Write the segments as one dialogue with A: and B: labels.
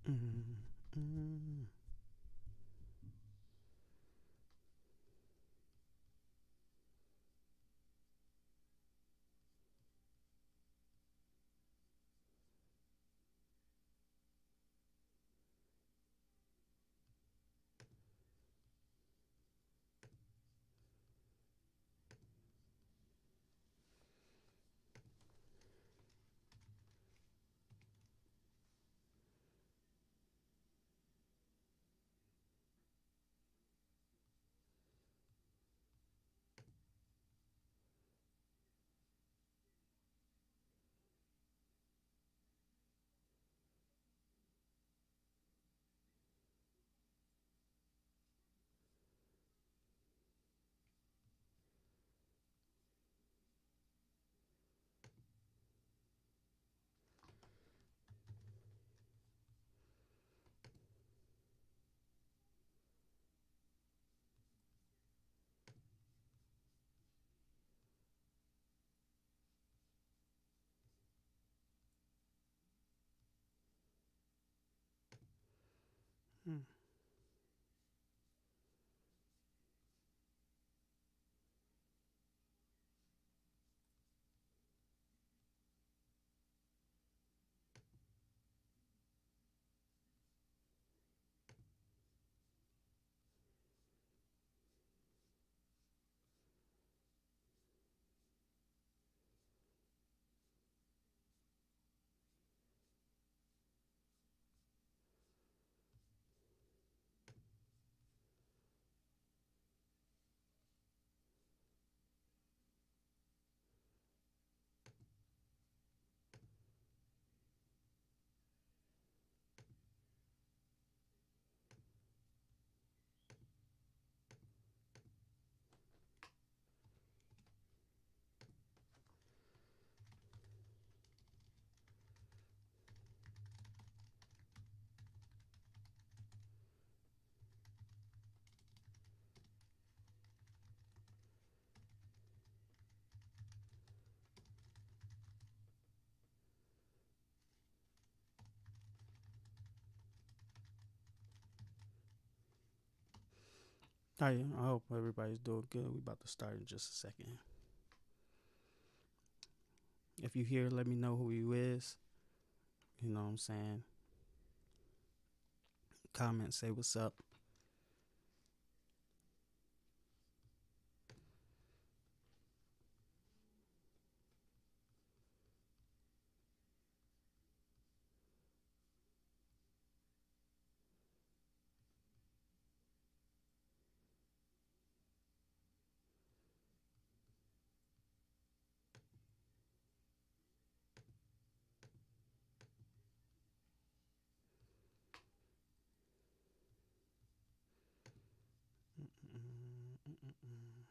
A: Mm, mm, mm, I hope everybody's doing good. We about to start in just a second. If you here, let me know who you is. You know what I'm saying? Comment, say what's up. Mm-mm-mm-mm-mm.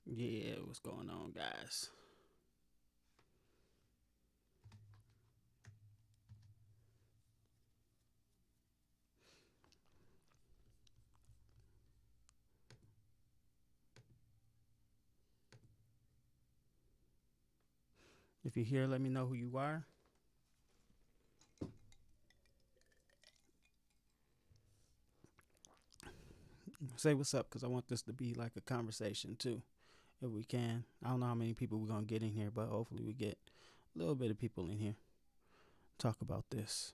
A: Yeah, what's going on, guys? If you're here, let me know who you are. Say what's up, cause I want this to be like a conversation too, if we can. I don't know how many people we're gonna get in here, but hopefully we get a little bit of people in here. Talk about this.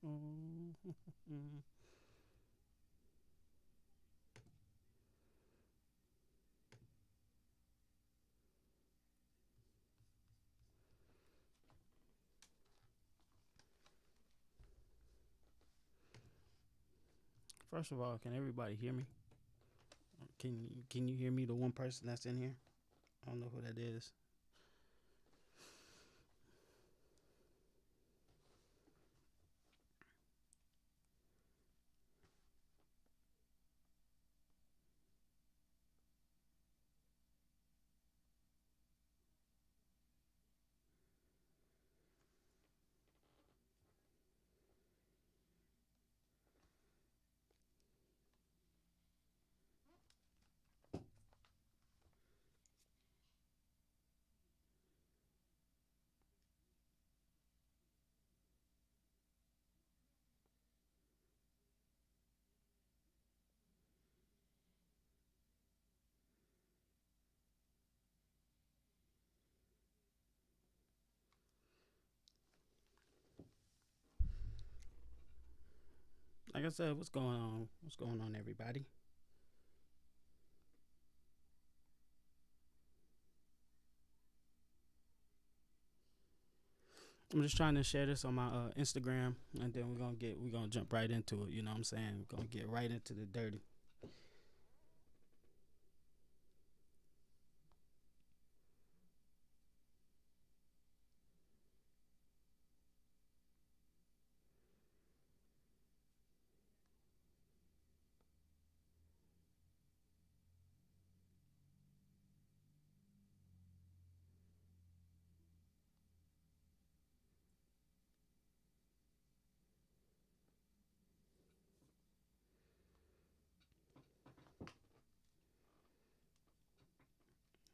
A: First of all, can everybody hear me? Can you hear me? The one person that's in here, I don't know who that is. Like I said, what's going on? What's going on, everybody? I'm just trying to share this on my Instagram, and then we're gonna jump right into it. You know what I'm saying? We're gonna get right into the dirty.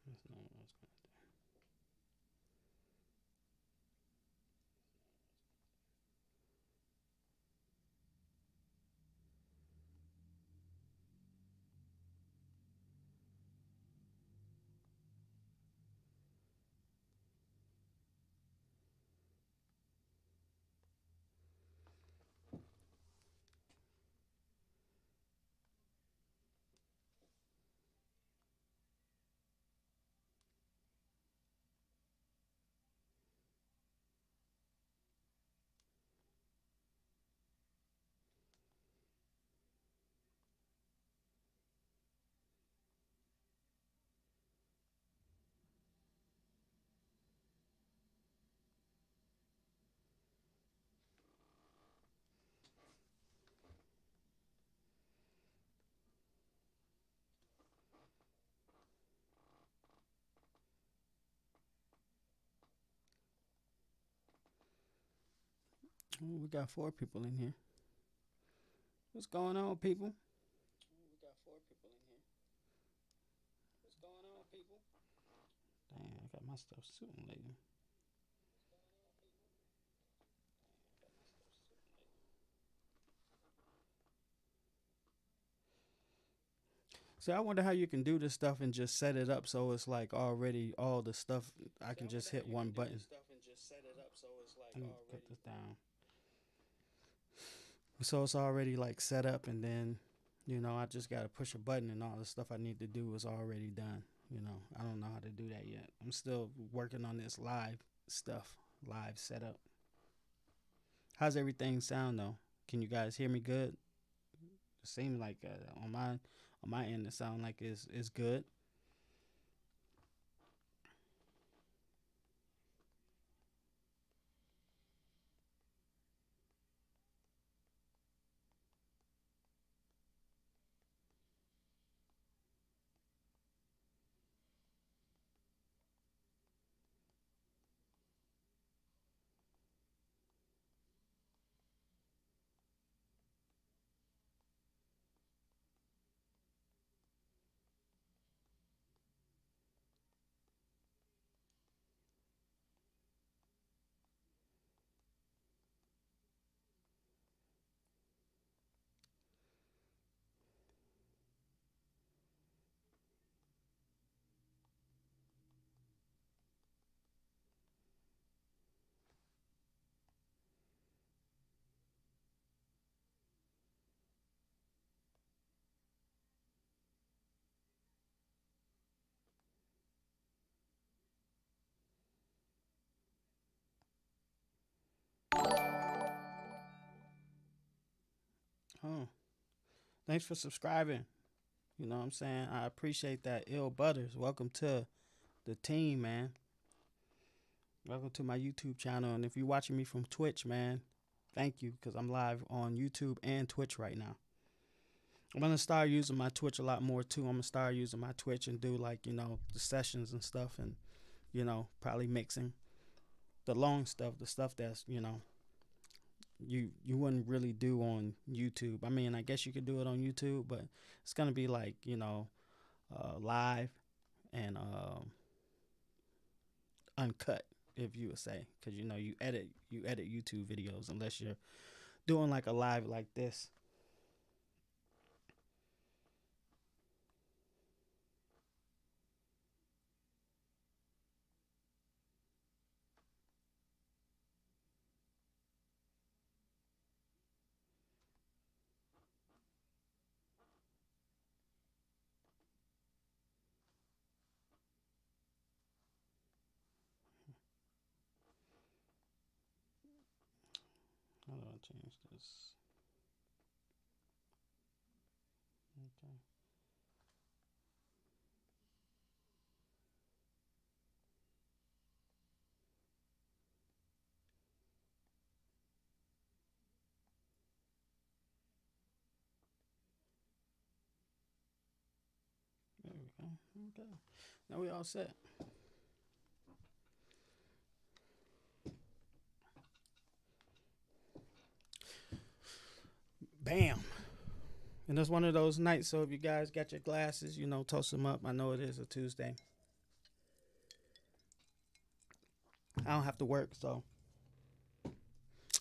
A: That's not what I was gonna do. We got 4 people in here. What's going on, people? We got 4 people in here. What's going on, people? Dang, I got my stuff suiting lately. See, I wonder how you can do this stuff and just set it up so it's like already all the stuff. I can just hit one button. Let me put this down. So it's already like set up, and then, I just gotta push a button, and all the stuff I need to do is already done. I don't know how to do that yet. I'm still working on this live stuff, live setup. How's everything sound though? Can you guys hear me good? It seems like on my end it sound like it's good. Oh, thanks for subscribing. You know what I'm saying? I appreciate that. Ill Butters, welcome to the team, man. Welcome to my YouTube channel. And if you're watching me from Twitch, man, thank you, because I'm live on YouTube and Twitch right now. I'm going to start using my Twitch a lot more, too. I'm going to start using my Twitch and do, like, you know, the sessions and stuff, and, you know, probably mixing the long stuff, the stuff that's, you know, you wouldn't really do on YouTube. I mean, I guess you could do it on YouTube, but it's going to be like, you know, live and uncut, if you would say, because you know you edit YouTube videos unless you're doing like a live like this. How do I change this? Okay. There we go. Okay. Now we all set. Bam. And it's one of those nights. So if you guys got your glasses, you know, toast them up. I know it is a Tuesday. I don't have to work, so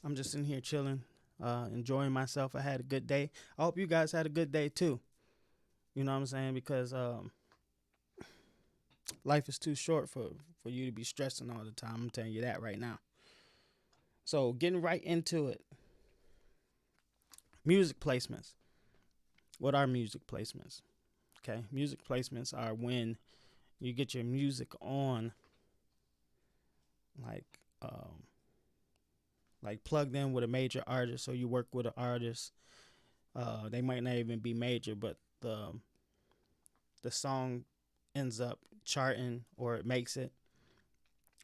A: I'm just in here chilling, enjoying myself. I had a good day. I hope you guys had a good day too. You know what I'm saying? Because life is too short for you to be stressing all the time. I'm telling you that right now. So getting right into it. Music placements. What are music placements? Okay, music placements are when you get your music on, like um, like plugged in with a major artist. So you work with an artist. They might not even be major, but the song ends up charting, or it makes it,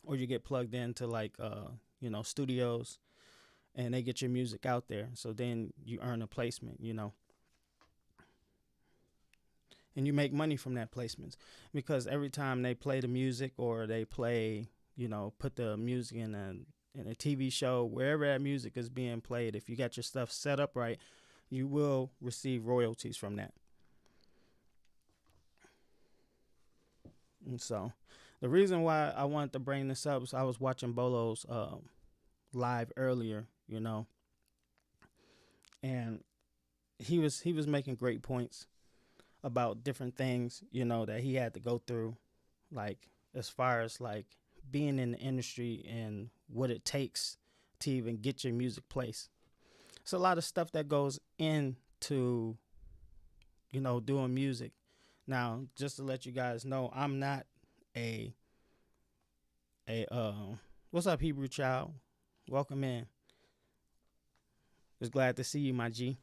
A: or you get plugged into like you know, studios, and they get your music out there. So then you earn a placement, you know, and you make money from that placements, because every time they play the music, or they play, you know, put the music in a TV show, wherever that music is being played, if you got your stuff set up right, you will receive royalties from that. And so the reason why I wanted to bring this up is I was watching Bolo's live earlier, you know, and he was making great points about different things, you know, that he had to go through, like as far as like being in the industry and what it takes to even get your music placed. It's a lot of stuff that goes into, you know, doing music. Now, just to let you guys know, I'm not a a what's up, Hebrew child? Welcome in. Just glad to see you, my G.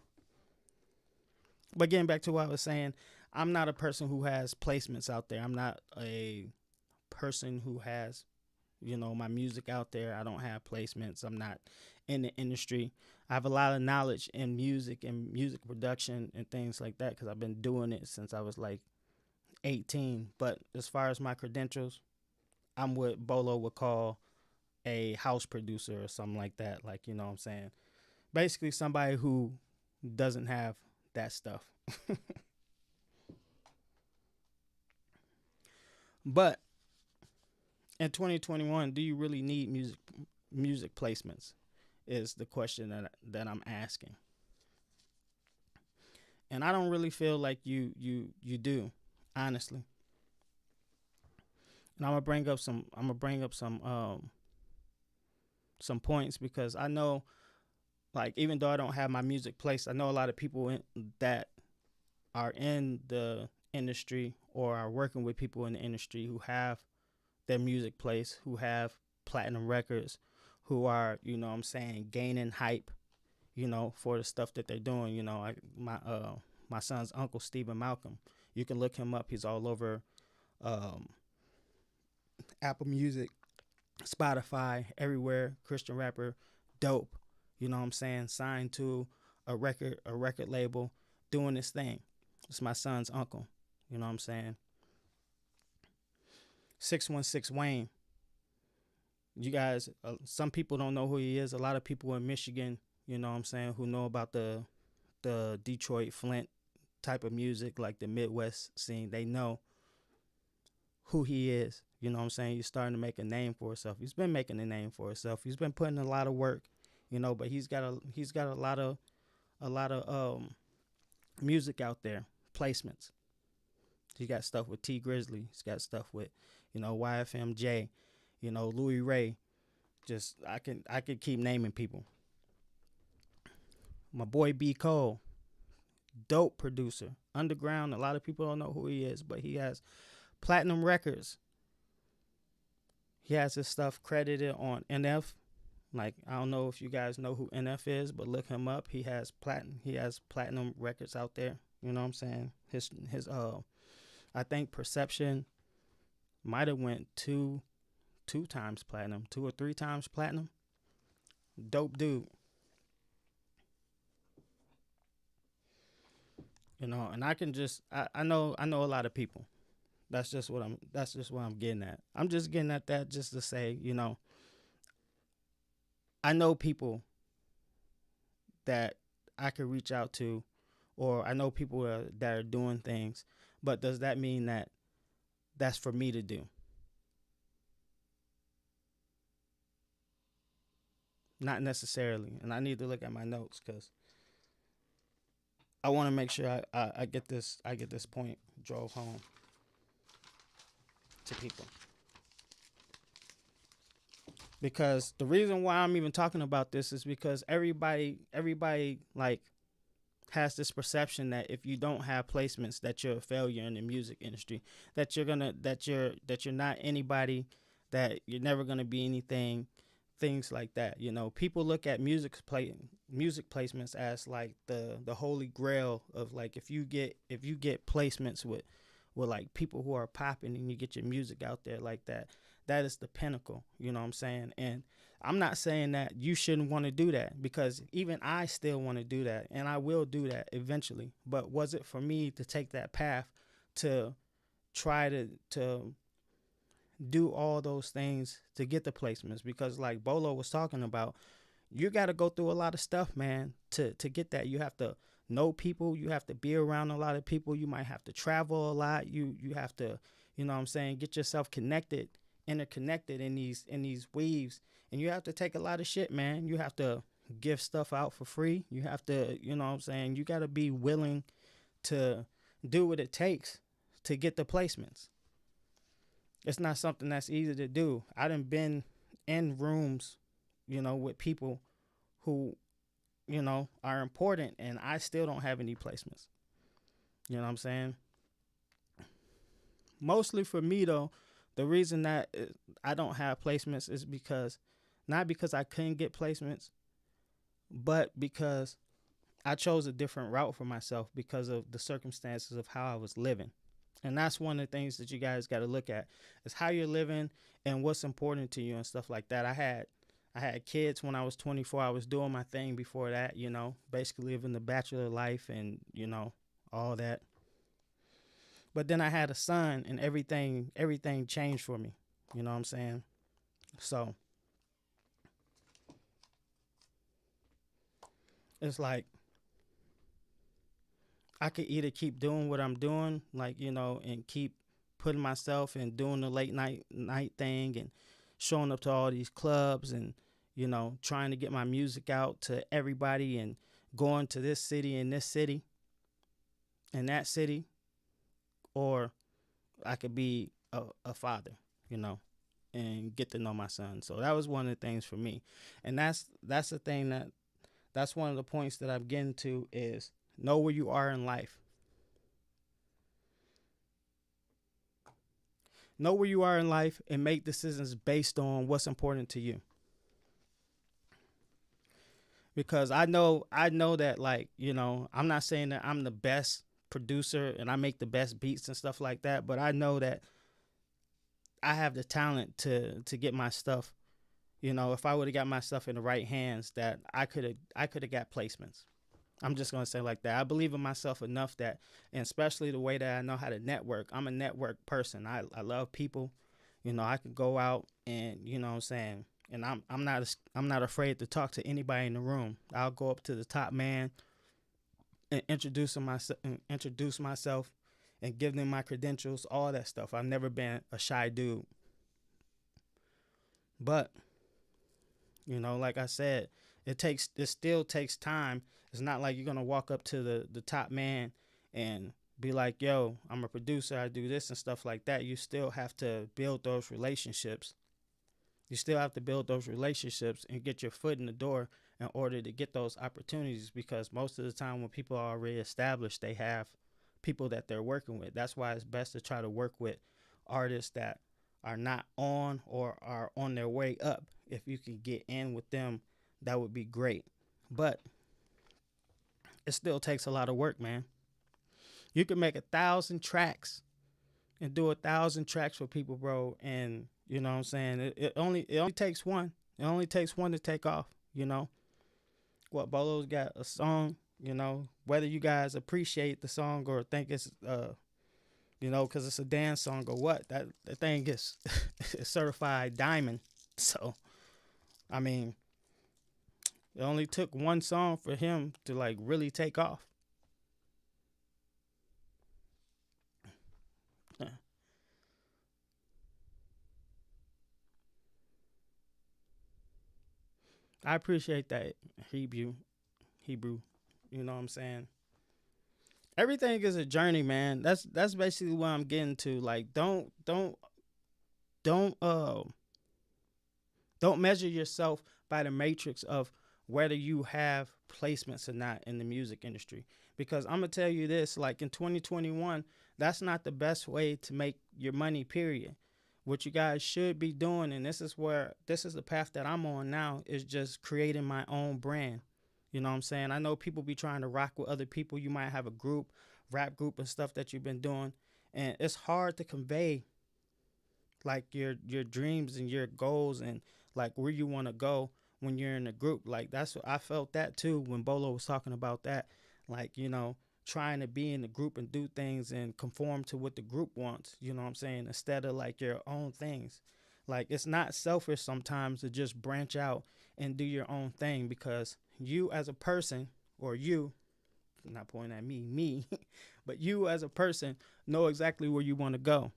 A: But getting back to what I was saying, I'm not a person who has placements out there. I'm not a person who has, you know, my music out there. I don't have placements. I'm not in the industry. I have a lot of knowledge in music and music production and things like that, because I've been doing it since I was like 18. But as far as my credentials, I'm what Bolo would call a house producer or something like that. Like, you know what I'm saying? Basically, somebody who doesn't have that stuff. But in 2021, do you really need music placements? Is the question that I'm asking. And I don't really feel like you do, honestly. And I'm gonna bring up some points, because I know, like, even though I don't have my music placed, I know a lot of people that are in the industry, or are working with people in the industry, who have their music placed, who have platinum records, who are, you know what I'm saying, gaining hype, for the stuff that they're doing. My son's uncle, Stephen Malcolm. You can look him up. He's all over um, Apple Music, Spotify, everywhere. Christian rapper, dope. You know what I'm saying? Signed to a record label, doing this thing. It's my son's uncle. You know what I'm saying? 616 Wayne. You guys, some people don't know who he is. A lot of people in Michigan, you know what I'm saying, who know about the Detroit, Flint type of music, like the Midwest scene, they know who he is. You know what I'm saying? He's starting to make a name for himself. He's been making a name for himself. He's been putting a lot of work, but he's got a lot of music out there, placements. He got stuff with T Grizzly. He's got stuff with, YFMJ, Louis Ray. Just I could keep naming people. My boy B Cole, dope producer, underground. A lot of people don't know who he is, but he has platinum records. He has his stuff credited on NF. Like, I don't know if you guys know who NF is, but look him up. He has platinum records out there. You know what I'm saying? His I think Perception might have went two times platinum, 2 or 3 times platinum. Dope dude. And I know a lot of people. That's just what I'm getting at. I'm just getting at that just to say, I know people that I could reach out to, or I know people that are doing things, but does that mean that that's for me to do? Not necessarily. And I need to look at my notes because I want to make sure I get this point drove home to people. Because the reason why I'm even talking about this is because everybody like has this perception that if you don't have placements that you're a failure in the music industry, that you're not anybody, that you're never gonna be anything, things like that. People look at music placements as like the holy grail of, like, if you get placements with like people who are popping and you get your music out there like that, that is the pinnacle. You know what I'm saying? And I'm not saying that you shouldn't want to do that, because even I still want to do that, and I will do that eventually. But was it for me to take that path to try to do all those things to get the placements? Because like Bolo was talking about, you got to go through a lot of stuff, man, to get that. You have to know people. You have to be around a lot of people. You might have to travel a lot. You have to, you know what I'm saying, get yourself interconnected in these weaves. And you have to take a lot of shit, man. You have to give stuff out for free. You have to, you know what I'm saying, you got to be willing to do what it takes to get the placements. It's not something that's easy to do. I done been in rooms, with people who, are important, and I still don't have any placements. You know what I'm saying? Mostly for me, though, the reason that I don't have placements is not because I couldn't get placements, but because I chose a different route for myself because of the circumstances of how I was living. And that's one of the things that you guys got to look at, is how you're living and what's important to you and stuff like that. I had kids when I was 24. I was doing my thing before that, basically living the bachelor life and, all that. But then I had a son, and everything changed for me. You know what I'm saying? So it's like I could either keep doing what I'm doing, like, and keep putting myself and doing the late night thing and showing up to all these clubs and, trying to get my music out to everybody and going to this city and that city, or I could be a father, and get to know my son. So that was one of the things for me. And that's the thing that's one of the points that I'm getting to, is know where you are in life. Know where you are in life and make decisions based on what's important to you. because I know that, like, you know, I'm not saying that I'm the best producer and I make the best beats and stuff like that, but I know that I have the talent to get my stuff. You know, if I would have got my stuff in the right hands, that I could have got placements. I'm just gonna say like that. I believe in myself enough that, and especially the way that I know how to network. I'm a network person. I love people. You know, I could go out and, you know what I'm saying, and I'm not afraid to talk to anybody in the room. I'll go up to the top man and introduce myself and give them my credentials, all that stuff. I've never been a shy dude. But, you know, like I said, it still takes time. It's not like you're gonna walk up to the top man and be like, yo, I'm a producer, I do this and stuff like that. You still have to build those relationships. You still have to build those relationships and get your foot in the door in order to get those opportunities, because most of the time when people are already established, they have people that they're working with. That's why it's best to try to work with artists that are not on or are on their way up. If you can get in with them, that would be great. But it still takes a lot of work, man. You can make 1,000 tracks and do 1,000 tracks for people, bro. And you know what I'm saying? It only takes one. It only takes one to take off. You know what? Bolo's got a song. You know, whether you guys appreciate the song or think it's you know, because it's a dance song or what, that thing gets certified diamond. So I mean, it only took one song for him to like really take off. Yeah. I appreciate that, Hebrew. Hebrew. You know what I'm saying? Everything is a journey, man. That's basically what I'm getting to. Like, don't don't measure yourself by the matrix of whether you have placements or not in the music industry. Because I'm gonna tell you this, like in 2021, that's not the best way to make your money, period. What you guys should be doing, and this is the path that I'm on now, is just creating my own brand. You know what I'm saying? I know people be trying to rock with other people. You might have a group, rap group and stuff that you've been doing. And it's hard to convey like your dreams and your goals and like where you want to go when you're in a group. Like that's what I felt that too when Bolo was talking about that. Like, you know, trying to be in the group and do things and conform to what the group wants, you know what I'm saying, instead of like your own things. Like it's not selfish sometimes to just branch out and do your own thing, because you as a person, or you, not pointing at me, but you as a person know exactly where you want to go,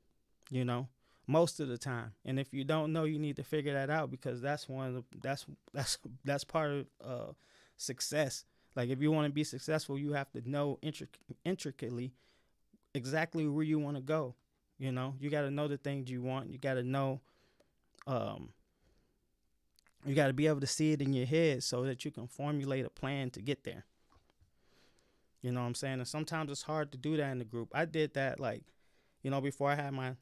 A: you know, most of the time. And if you don't know, you need to figure that out, because that's one of the that's part of success. Like if you want to be successful, you have to know intricately exactly where you want to go. You know, you got to know the things you want. You got to know, um, you got to be able to see it in your head so that you can formulate a plan to get there. You know what I'm saying? And sometimes it's hard to do that in the group. I did that, like, you know, before I had my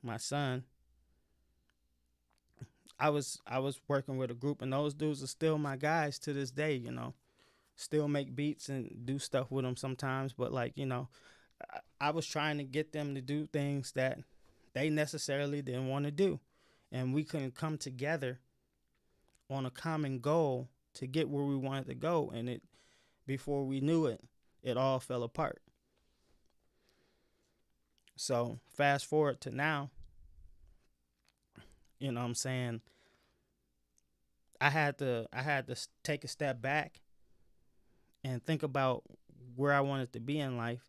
A: my son. I was working with a group, and those dudes are still my guys to this day. You know, still make beats and do stuff with them sometimes. But like, you know, I was trying to get them to do things that they necessarily didn't want to do, and we couldn't come together on a common goal to get where we wanted to go. And it, before we knew it, it all fell apart. So fast forward to now, you know what I'm saying, I had to take a step back and think about where I wanted to be in life,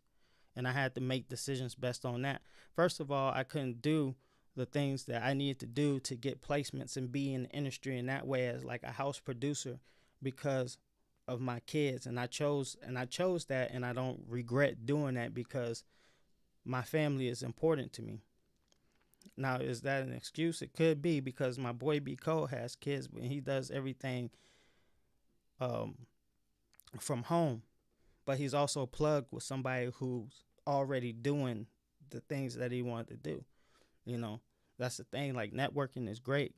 A: and I had to make decisions based on that. First of all, I couldn't do the things that I needed to do to get placements and be in the industry in that way as like a house producer, because of my kids. And I chose that, and I don't regret doing that, because my family is important to me. Now, is that an excuse? It could be, because my boy B Cole has kids, but he does everything um, from home. But he's also plugged with somebody who's already doing the things that he wanted to do. You know, that's the thing. Like networking is great.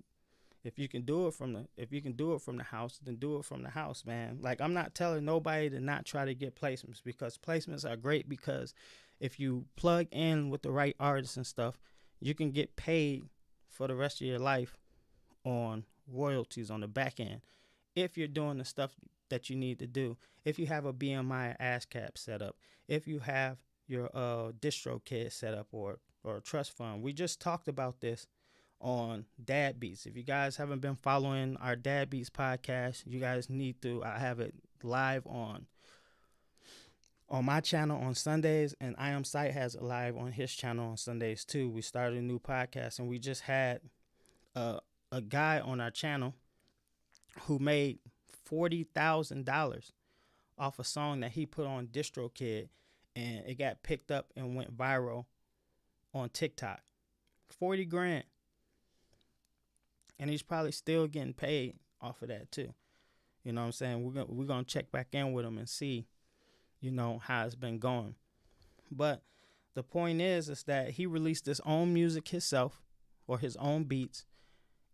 A: If you can do it from the house, then do it from the house, man. Like, I'm not telling nobody to not try to get placements, because placements are great, because if you plug in with the right artists and stuff, you can get paid for the rest of your life on royalties on the back end if you're doing the stuff that you need to do. If you have a BMI ASCAP set up, if you have your DistroKid set up, or a trust fund. We just talked about this on Dad Beats. If you guys haven't been following our Dad Beats podcast, you guys need to. I have it live on my channel on Sundays, and I Am Sight has it live on his channel on Sundays too. We started a new podcast, and we just had a guy on our channel who made $40,000 off a song that he put on DistroKid, and it got picked up and went viral on TikTok. 40 grand. And he's probably still getting paid off of that too. You know what I'm saying? We're gonna check back in with him and see, you know, how it's been going. But the point is that he released his own music himself, or his own beats,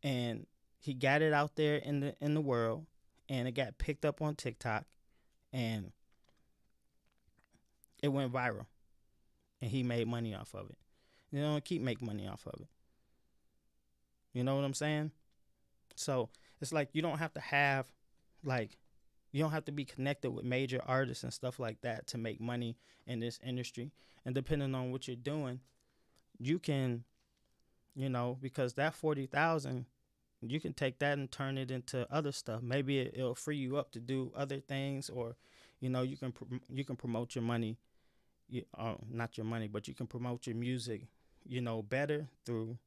A: and he got it out there in the world, and it got picked up on TikTok, and it went viral, and he made money off of it. You know, keep making money off of it. You know what I'm saying? So it's like you don't have to be connected with major artists and stuff like that to make money in this industry. And depending on what you're doing, you can, you know, because that 40,000, you can take that and turn it into other stuff. Maybe it'll free you up to do other things, or, you know, you can promote your money, not your money, but you can promote your music, you know, better through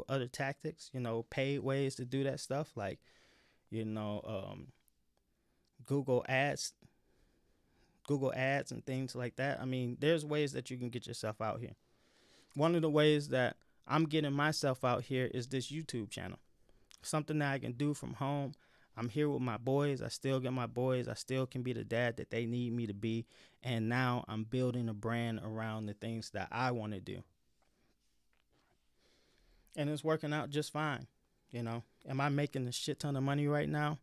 A: other tactics, you know, paid ways to do that stuff, like, you know, Google ads and things like that. I mean, there's ways that you can get yourself out here. One of the ways that I'm getting myself out here is this YouTube channel. Something that I can do from home. I'm here with my boys. I still get my boys. I still can be the dad that they need me to be. And now I'm building a brand around the things that I want to do. And it's working out just fine. You know, am I making a shit ton of money right now?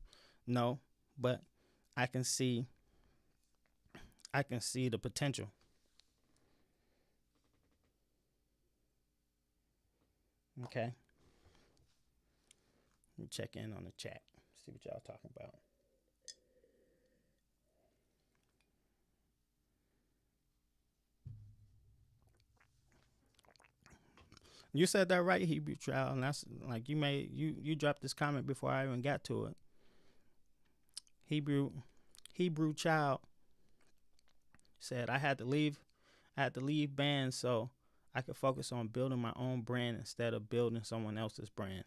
A: No, but I can see the potential. Okay. Let me check in on the chat. See what y'all talking about. You said that right, Hebrew Child, and that's like you dropped this comment before I even got to it. Hebrew Child said I had to leave bands so I could focus on building my own brand instead of building someone else's brand.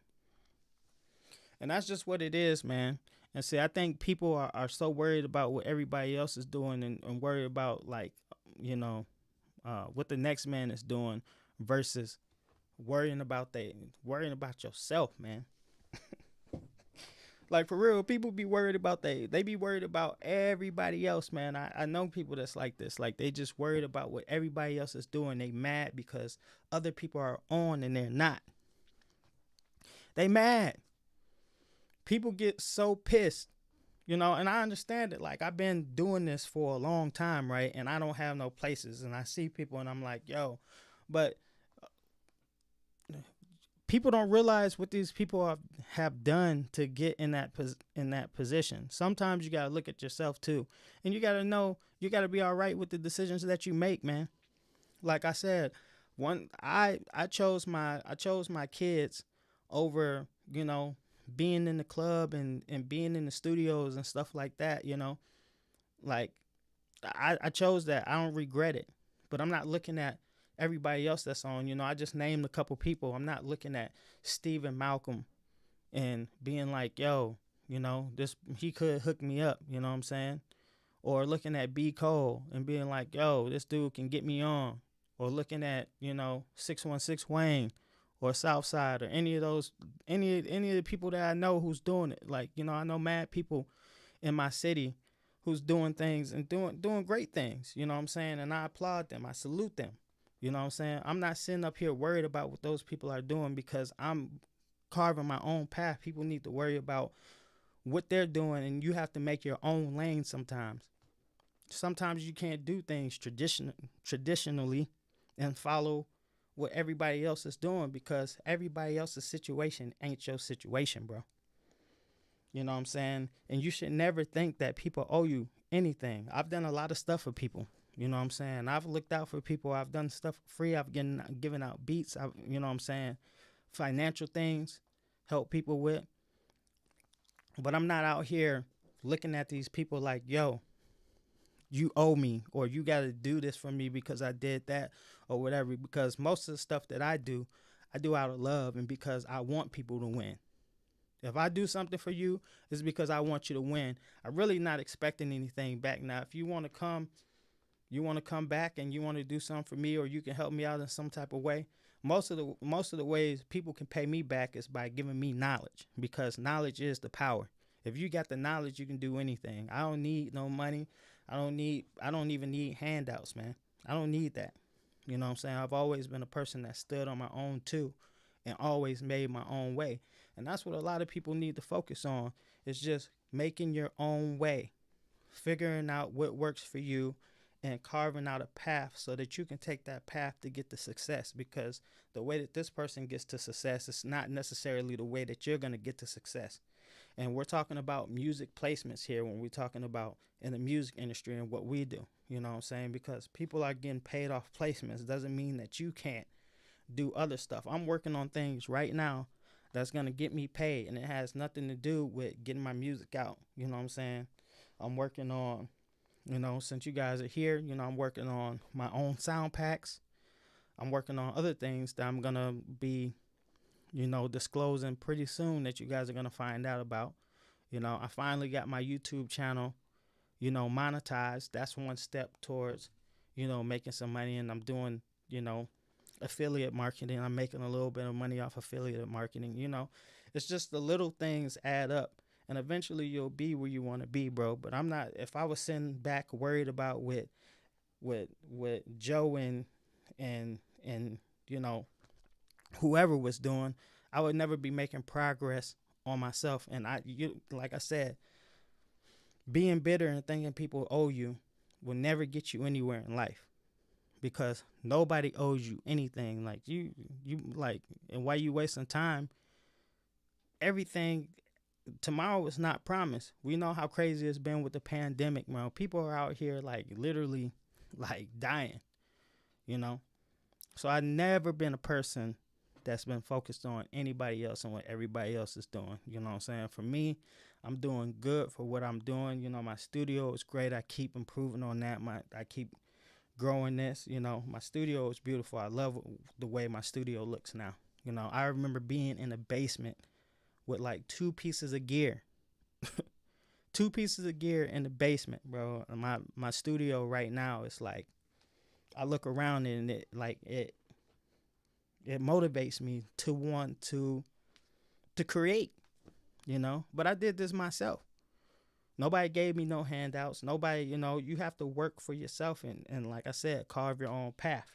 A: And that's just what it is, man. And see, I think people are so worried about what everybody else is doing, and worried about, like, you know, what the next man is doing, versus worrying about yourself, man. Like, for real, people be worried about they be worried about everybody else, man. I know people that's like this. Like, they just worried about what everybody else is doing. They mad because other people are on and they're not. They mad. People get so pissed, you know, and I understand it. Like, I've been doing this for a long time, right? And I don't have no places, and I see people and I'm like, yo, but people don't realize what these people have done to get in that position. Sometimes you got to look at yourself too, and you got to know, you got to be all right with the decisions that you make, man. Like I said, I chose my kids over, you know, being in the club and being in the studios and stuff like that, you know. Like, I chose that. I don't regret it. But I'm not looking at everybody else that's on, you know. I just named a couple people. I'm not looking at Stephen Malcolm and being like, yo, you know, he could hook me up, you know what I'm saying? Or looking at B. Cole and being like, yo, this dude can get me on. Or looking at, you know, 616 Wayne or Southside, or any of the people that I know who's doing it. Like, you know, I know mad people in my city who's doing things and doing great things, you know what I'm saying? And I applaud them. I salute them. You know what I'm saying? I'm not sitting up here worried about what those people are doing, because I'm carving my own path. People need to worry about what they're doing, and you have to make your own lane sometimes. Sometimes you can't do things traditionally and follow what everybody else is doing, because everybody else's situation ain't your situation, bro. You know what I'm saying? And you should never think that people owe you anything. I've done a lot of stuff for people. You know what I'm saying? I've looked out for people. I've done stuff for free. I've given out beats. You know what I'm saying? Financial things, help people with. But I'm not out here looking at these people like, yo, you owe me, or you got to do this for me because I did that or whatever. Because most of the stuff that I do out of love and because I want people to win. If I do something for you, it's because I want you to win. I'm really not expecting anything back. Now, if you want to come back and you want to do something for me, or you can help me out in some type of way, most of the ways people can pay me back is by giving me knowledge, because knowledge is the power. If you got the knowledge, you can do anything. I don't need no money. I don't even need handouts, man. I don't need that. You know what I'm saying? I've always been a person that stood on my own too, and always made my own way. And that's what a lot of people need to focus on, is just making your own way, figuring out what works for you, and carving out a path so that you can take that path to get to success. Because the way that this person gets to success is not necessarily the way that you're going to get to success. And we're talking about music placements here when we're talking about in the music industry and what we do. You know what I'm saying? Because people are getting paid off placements doesn't mean that you can't do other stuff. I'm working on things right now that's going to get me paid, and it has nothing to do with getting my music out. You know what I'm saying? I'm working on, since you guys are here, I'm working on my own sound packs. I'm working on other things that I'm going to be, disclosing pretty soon, that you guys are going to find out about. I finally got my YouTube channel, monetized. That's one step towards, making some money. And I'm doing, affiliate marketing. I'm making a little bit of money off affiliate marketing. It's just the little things add up, and eventually you'll be where you want to be, bro. But I'm not. If I was sitting back worried about what Joe and whoever was doing, I would never be making progress on myself. And like I said, being bitter and thinking people owe you will never get you anywhere in life, because nobody owes you anything. Like you like, and why you wasting time? Everything tomorrow is not promised. We know how crazy it's been with the pandemic, bro. People are out here like literally like dying, So I've never been a person that's been focused on anybody else and what everybody else is doing. You know what I'm saying? For me, I'm doing good for what I'm doing. My studio is great. I keep improving on that. I keep growing this. My studio is beautiful. I love the way my studio looks now. I remember being in a basement with like 2 pieces of gear. 2 pieces of gear in the basement, bro. My studio right now is like, I look around and it motivates me to want to create, But I did this myself. Nobody gave me no handouts. Nobody, you have to work for yourself and like I said, carve your own path.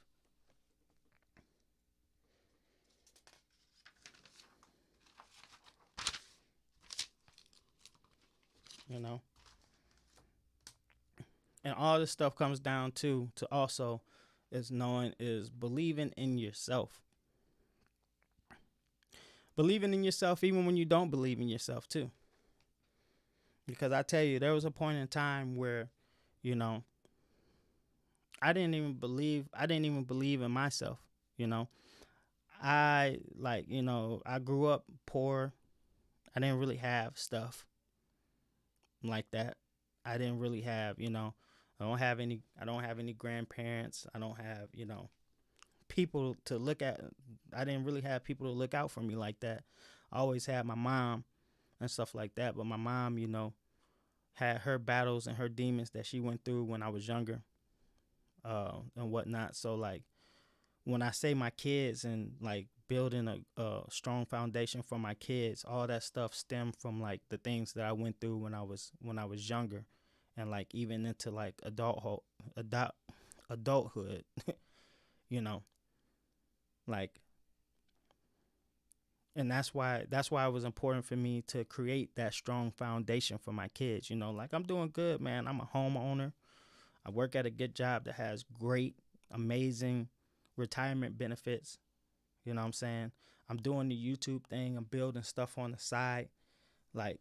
A: And all this stuff comes down to also is believing in yourself. Believing in yourself even when you don't believe in yourself too. Because I tell you, there was a point in time where, I didn't even believe in myself, I grew up poor. I didn't really have stuff like that. I didn't really have, I don't have any grandparents. I don't have, people to look at. I didn't really have people to look out for me like that. I always had my mom and stuff like that. But my mom, had her battles and her demons that she went through when I was younger, and whatnot. So like, when I say my kids and like building a strong foundation for my kids, all that stuff stemmed from like the things that I went through when I was younger, and like even into like adulthood, like And that's why it was important for me to create that strong foundation for my kids. Like, I'm doing good, man. I'm a homeowner. I work at a good job that has great, amazing retirement benefits. You know what I'm saying? I'm doing the YouTube thing. I'm building stuff on the side. Like,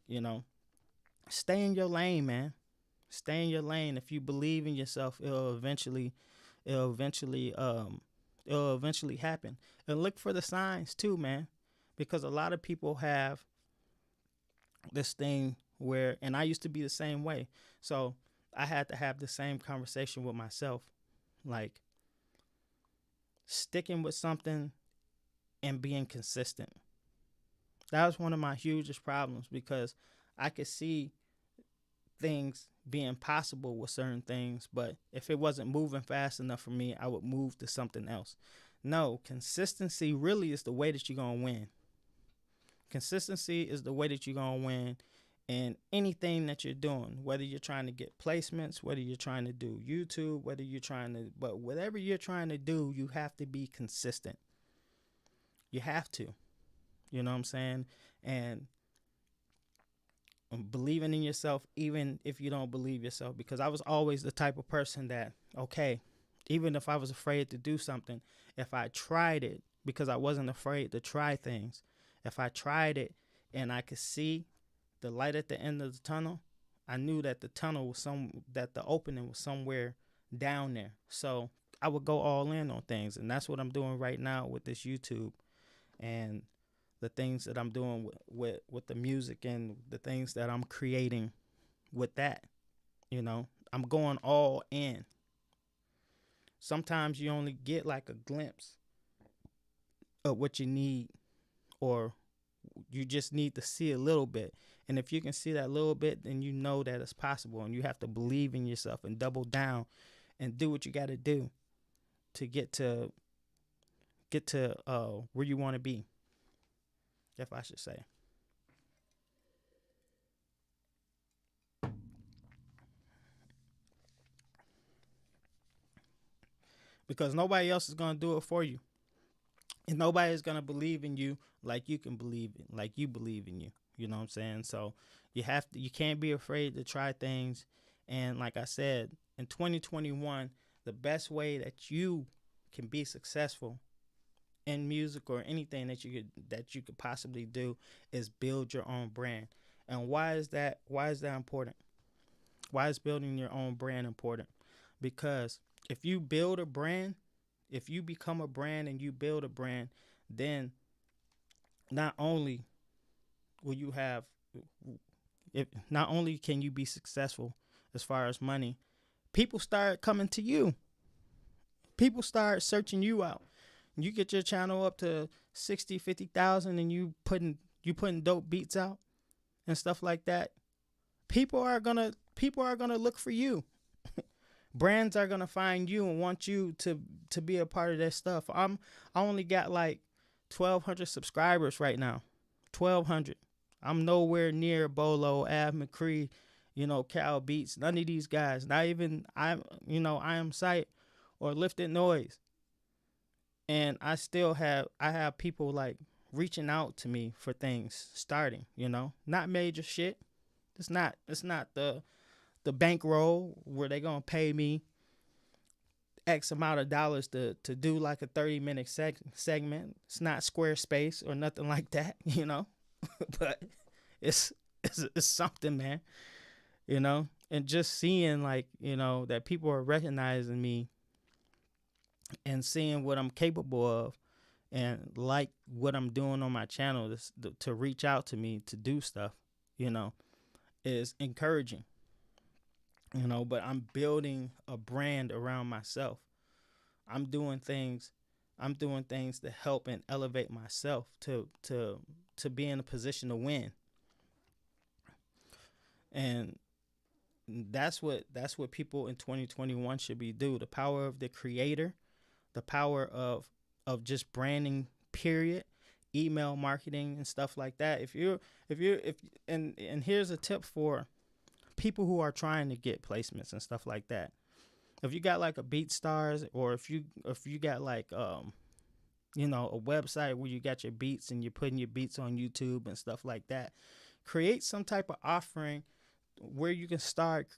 A: stay in your lane, man. Stay in your lane. If you believe in yourself, it'll eventually it'll eventually happen. And look for the signs too, man. Because a lot of people have this thing where, and I used to be the same way. So I had to have the same conversation with myself. Like, sticking with something and being consistent. That was one of my hugest problems, because I could see things being possible with certain things, but if it wasn't moving fast enough for me, I would move to something else. No, consistency really is the way that you're going to win. Consistency is the way that you're going to win in anything that you're doing, whether you're trying to get placements, whether you're trying to do YouTube, but whatever you're trying to do, you have to be consistent. You have to. You know what I'm saying? And believing in yourself, even if you don't believe yourself, because I was always the type of person that, okay, even if I was afraid to do something, if I tried it, because I wasn't afraid to try things, if I tried it and I could see the light at the end of the tunnel, I knew that that the opening was somewhere down there. So I would go all in on things, and that's what I'm doing right now with this YouTube and the things that I'm doing with the music and the things that I'm creating with that. I'm going all in. Sometimes you only get like a glimpse of what you need, or you just need to see a little bit. And if you can see that little bit, then you know that it's possible, and you have to believe in yourself and double down and do what you got to do to get to where you want to be, if I should say. Because nobody else is going to do it for you. And nobody is going to believe in you like you can believe it, like you believe in you. You know what I'm saying? So you can't be afraid to try things. And like I said, in 2021, the best way that you can be successful in music or anything that you could possibly do is build your own brand. And why is that important? Why is building your own brand important? Because if you build a brand, if you become a brand and you build a brand, then not only will you have, not only can you be successful as far as money, people start coming to you. People start searching you out. You get your channel up to 60, 50,000 and you putting dope beats out and stuff like that. People are going to look for you. Brands are going to find you and want you to be a part of their stuff. I only got like 1,200 subscribers right now. 1,200. I'm nowhere near Bolo, Av McCree, Cal Beats, none of these guys. Not even I Am Sight or Lifted Noise. And I have people like reaching out to me for things starting, not major shit. It's not the bankroll where they gonna pay me X amount of dollars to do like a 30-minute segment. It's not Squarespace or nothing like that, but it's something, man, and just seeing like, that people are recognizing me and seeing what I'm capable of and like what I'm doing on my channel to reach out to me to do stuff, is encouraging. But I'm building a brand around myself. I'm doing things to help and elevate myself to be in a position to win. And that's what people in 2021 should be do. The power of the creator, the power of just branding, period, email marketing and stuff like that. And here's a tip for people who are trying to get placements and stuff like that. If you got like a BeatStars, or if you got like a website where you got your beats and you're putting your beats on YouTube and stuff like that. Create some type of offering where you can start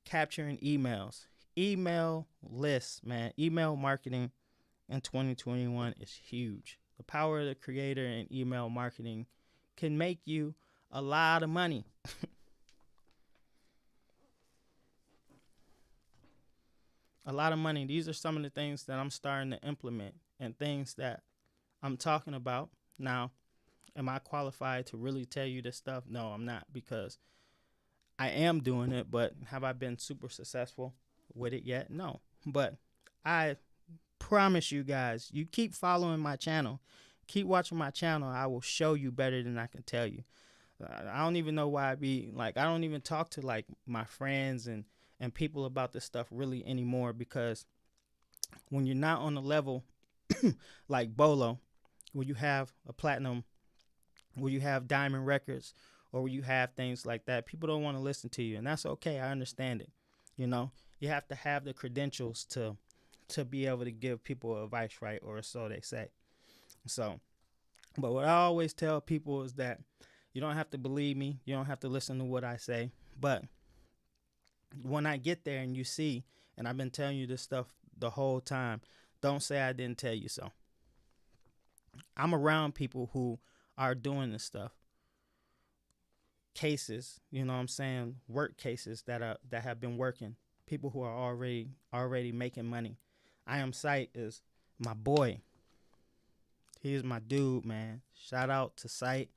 A: capturing emails. Email lists, man. Email marketing in 2021 is huge. The power of the creator in email marketing can make you a lot of money. A lot of money. These are some of the things that I'm starting to implement and things that I'm talking about. Now, am I qualified to really tell you this stuff? No, I'm not, because I am doing it, but have I been super successful with it yet? No. But I promise you guys, you keep following my channel, keep watching my channel, I will show you better than I can tell you. I don't even know why I don't even talk to like my friends and people about this stuff really anymore, because when you're not on the level like Bolo, where you have a platinum, where you have diamond records, or where you have things like that, people don't want to listen to you, and that's okay. I understand it. You have to have the credentials to be able to give people advice, right? Or so they say. So, but what I always tell people is that you don't have to believe me. You don't have to listen to what I say. But when I get there and you see, and I've been telling you this stuff the whole time, don't say I didn't tell you so. I'm around people who are doing this stuff. Cases, work cases that have been working. People who are already making money. I Am Sight is my boy. He is my dude, man. Shout out to Sight.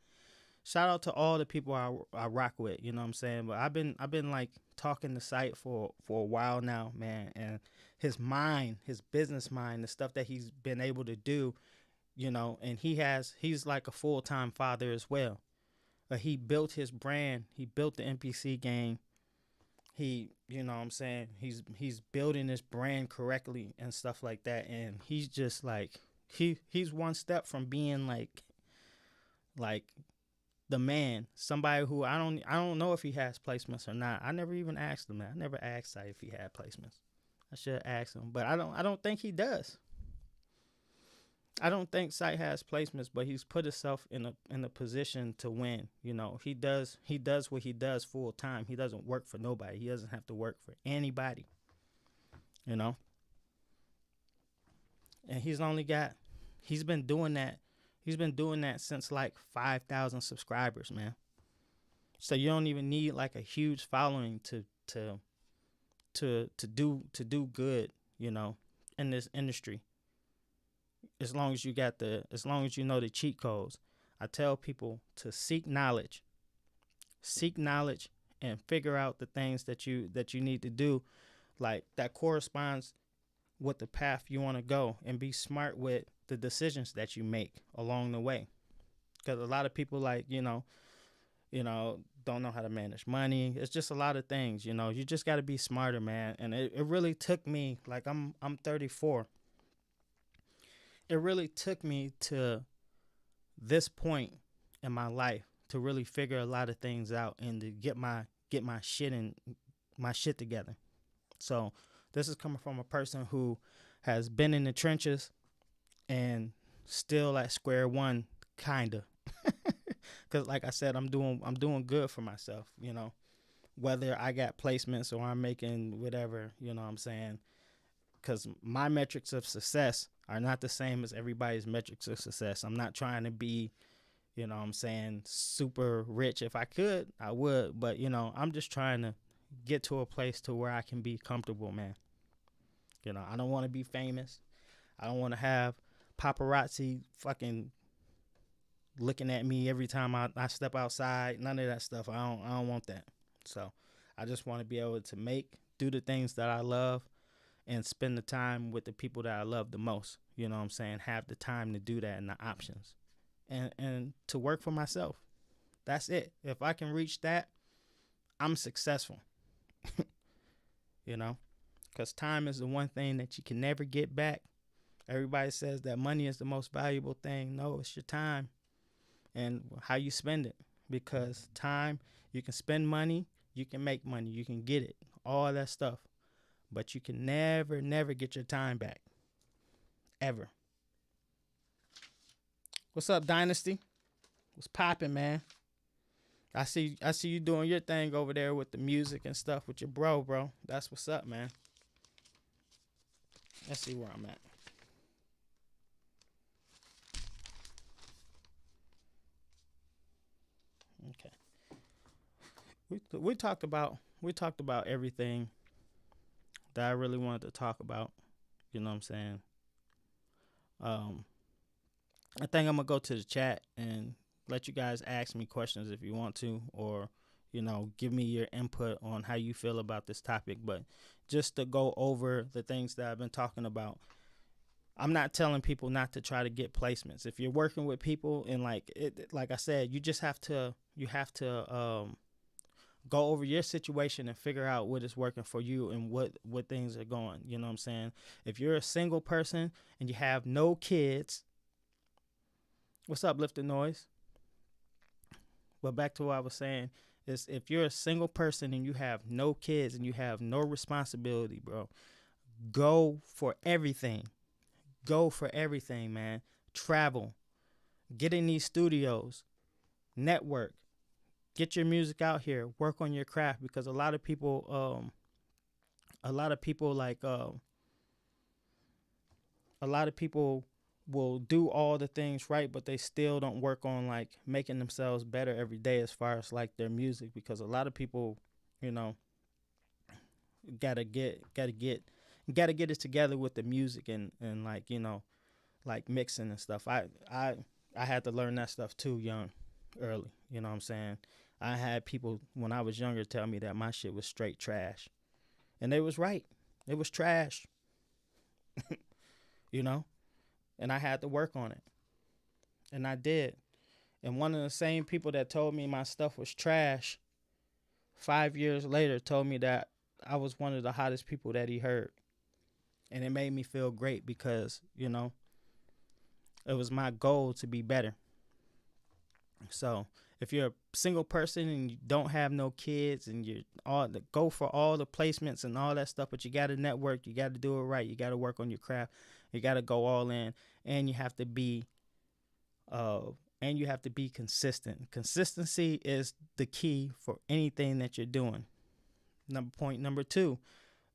A: Shout out to all the people I rock with, you know what I'm saying? But I've been like talking to Sight for a while now, man, and his mind, his business mind, the stuff that he's been able to do, and he's like a full-time father as well. He built his brand, he built the NPC game. He, he's building this brand correctly and stuff like that, and he's just like he's one step from being like the man, somebody who I don't know if he has placements or not. I never even asked him that. I never asked Sight if he had placements. I should ask him, but I don't think he does. I don't think Sight has placements, but he's put himself in a position to win. He does what he does full time. He doesn't work for nobody. He doesn't have to work for anybody. And he's been doing that. He's been doing that since like 5,000 subscribers, man. So you don't even need like a huge following to do good, in this industry. As long as you know the cheat codes. I tell people to seek knowledge and figure out the things that you need to do, like that corresponds with the path you want to go, and be smart with the decisions that you make along the way. Because a lot of people don't know how to manage money. It's just a lot of things, you just got to be smarter, man. And it really took me, like I'm 34. It really took me to this point in my life to really figure a lot of things out and to get my shit together. So this is coming from a person who has been in the trenches and still at square one, kinda. Because like I said, I'm doing good for myself, whether I got placements or I'm making whatever, you know what I'm saying? Because my metrics of success are not the same as everybody's metrics of success. I'm not trying to be, super rich. If I could, I would. But, I'm just trying to get to a place to where I can be comfortable, man. I don't want to be famous. I don't want to have paparazzi fucking looking at me every time I step outside. None of that stuff. I don't want that. So I just want to be able to do the things that I love and spend the time with the people that I love the most. You know what I'm saying? Have the time to do that and the options. And to work for myself. That's it. If I can reach that, I'm successful. Because time is the one thing that you can never get back. Everybody says that money is the most valuable thing. No, it's your time and how you spend it. Because time, you can spend money, you can make money, you can get it, all that stuff. But you can never get your time back. Ever. What's up, Dynasty? What's popping, man? I see you doing your thing over there with the music and stuff with your bro. That's what's up, man. Let's see where I'm at. Okay. We talked about everything that I really wanted to talk about. You know what I'm saying? Um, I think I'm gonna go to the chat and let you guys ask me questions if you want to, or give me your input on how you feel about this topic. But just to go over the things that I've been talking about, I'm not telling people not to try to get placements. If you're working with people and like I said, you have to go over your situation and figure out what is working for you and what things are going. You know what I'm saying? If you're a single person and you have no kids, what's up, Lift the Noise? But back to what I was saying is, if you're a single person and you have no kids and you have no responsibility, bro, go for everything. Go for everything, man. Travel. Get in these studios. Network. Get your music out here. Work on your craft, because a lot of people a lot of people will do all the things right, but they still don't work on like making themselves better every day as far as like their music, because a lot of people, you know, gotta get it together with the music and like, like mixing and stuff. I had to learn that stuff too young, early. You know what I'm saying? I had people when I was younger tell me that my shit was straight trash, and they was right. It was trash, you know, and I had to work on it, and I did. And one of the same people that told me my stuff was trash, 5 years later told me that I was one of the hottest people that he heard, and it made me feel great because it was my goal to be better. So if you're a single person and you don't have no kids and you go for all the placements and all that stuff, but you got to network, you got to do it right, you got to work on your craft, you got to go all in, and uh, you have to be consistent. Consistency is the key for anything that you're doing. Point number two,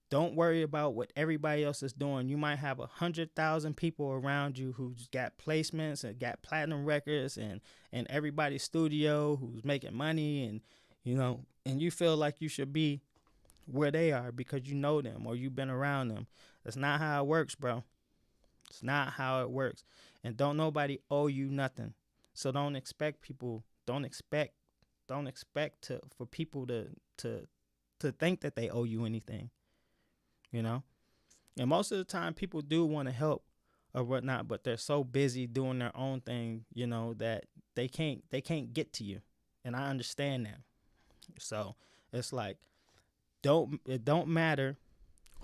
A: don't worry about what everybody else is doing. You might have 100,000 people around you who's got placements and got platinum records and everybody's studio who's making money, and you feel like you should be where they are because you know them or you've been around them. That's not how it works, bro. It's not how it works. And don't nobody owe you nothing. So don't expect for people to think that they owe you anything. You know, and most of the time people do want to help or whatnot, but they're so busy doing their own thing, that they can't get to you, and I understand that. So it's like, it don't matter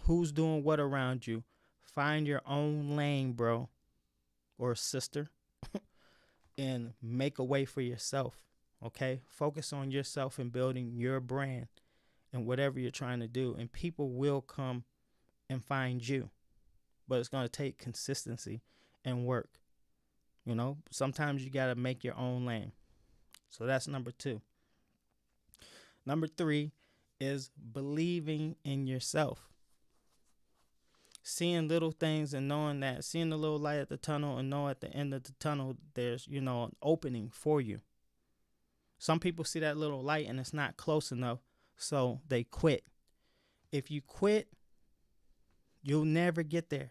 A: who's doing what around you. Find your own lane, bro or sister, and make a way for yourself. Okay, focus on yourself and building your brand and whatever you're trying to do, and people will come and find you. But it's going to take consistency and work. Sometimes you got to make your own lane. So that's number two. Number three is believing in yourself. Seeing little things and seeing the little light at the tunnel and know at the end of the tunnel there's, an opening for you. Some people see that little light and it's not close enough, so they quit. If you quit, you'll never get there.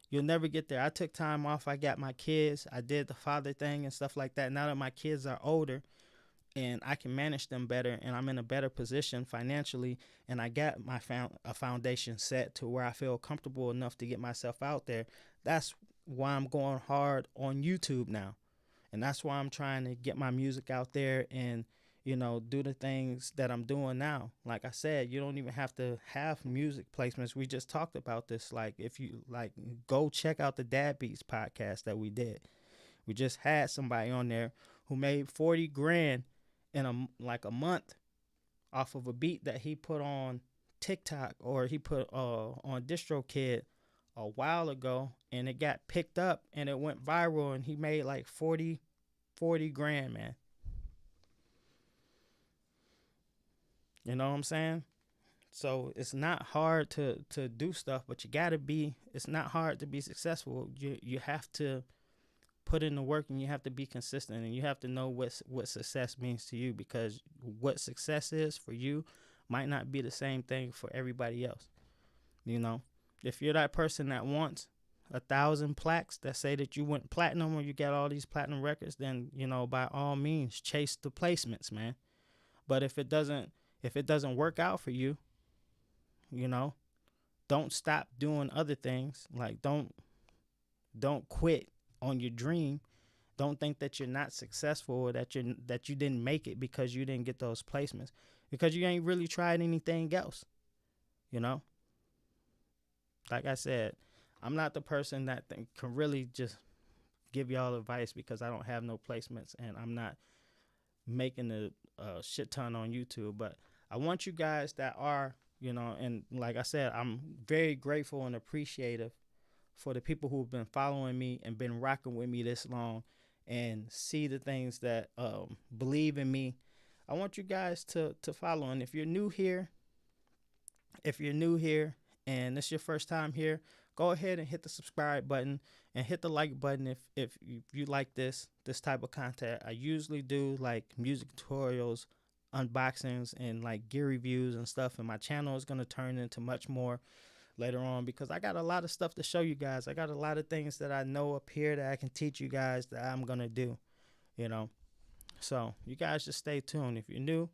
A: You'll never get there. I took time off. I got my kids. I did the father thing and stuff like that. Now that my kids are older and I can manage them better and I'm in a better position financially, and I got a foundation set to where I feel comfortable enough to get myself out there, that's why I'm going hard on YouTube now. And that's why I'm trying to get my music out there and do the things that I'm doing now. Like I said, you don't even have to have music placements. We just talked about this. Like, if you go check out the Dad Beats podcast that we did. We just had somebody on there who made 40 grand in a month off of a beat that he put on TikTok, or he put on DistroKid a while ago, and it got picked up and it went viral, and he made like 40 grand, man. You know what I'm saying? So it's not hard to do stuff, but you gotta be. It's not hard to be successful. You have to put in the work, and you have to be consistent, and you have to know what success means to you, because what success is for you might not be the same thing for everybody else. You know, if you're that person that wants 1,000 plaques that say that you went platinum or you got all these platinum records, then by all means chase the placements, man. But if it doesn't work out for you, you know, don't stop doing other things. Like don't quit on your dream. Don't think that you're not successful, or that you didn't make it because you didn't get those placements, because you ain't really tried anything else. You know, like I said, I'm not the person that can really just give y'all advice, because I don't have no placements and I'm not making a shit ton on YouTube. But I want you guys that are, and like I said, I'm very grateful and appreciative for the people who've been following me and been rocking with me this long and see the things that believe in me. I want you guys to follow. And if you're new here and it's your first time here, go ahead and hit the subscribe button and hit the like button if you like this type of content. I usually do like music tutorials, unboxings, and like gear reviews and stuff, and my channel is going to turn into much more later on, because I got a lot of stuff to show you guys. I got a lot of things that I know up here that I can teach you guys that I'm going to do, so you guys just stay tuned. If you're new,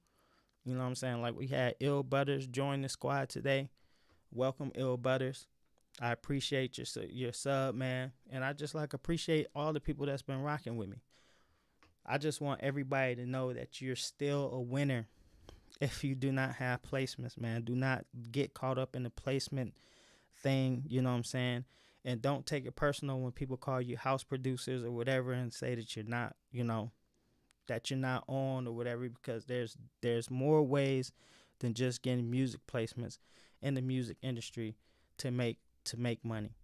A: you know what I'm saying, like we had Ill Butters join the squad today. Welcome, Ill Butters. I appreciate your sub, man, and I just appreciate all the people that's been rocking with me. I just want everybody to know that you're still a winner if you do not have placements, man. Do not get caught up in the placement thing, you know what I'm saying? And don't take it personal when people call you house producers or whatever and say that you're not, that you're not on or whatever, because there's more ways than just getting music placements in the music industry to make money.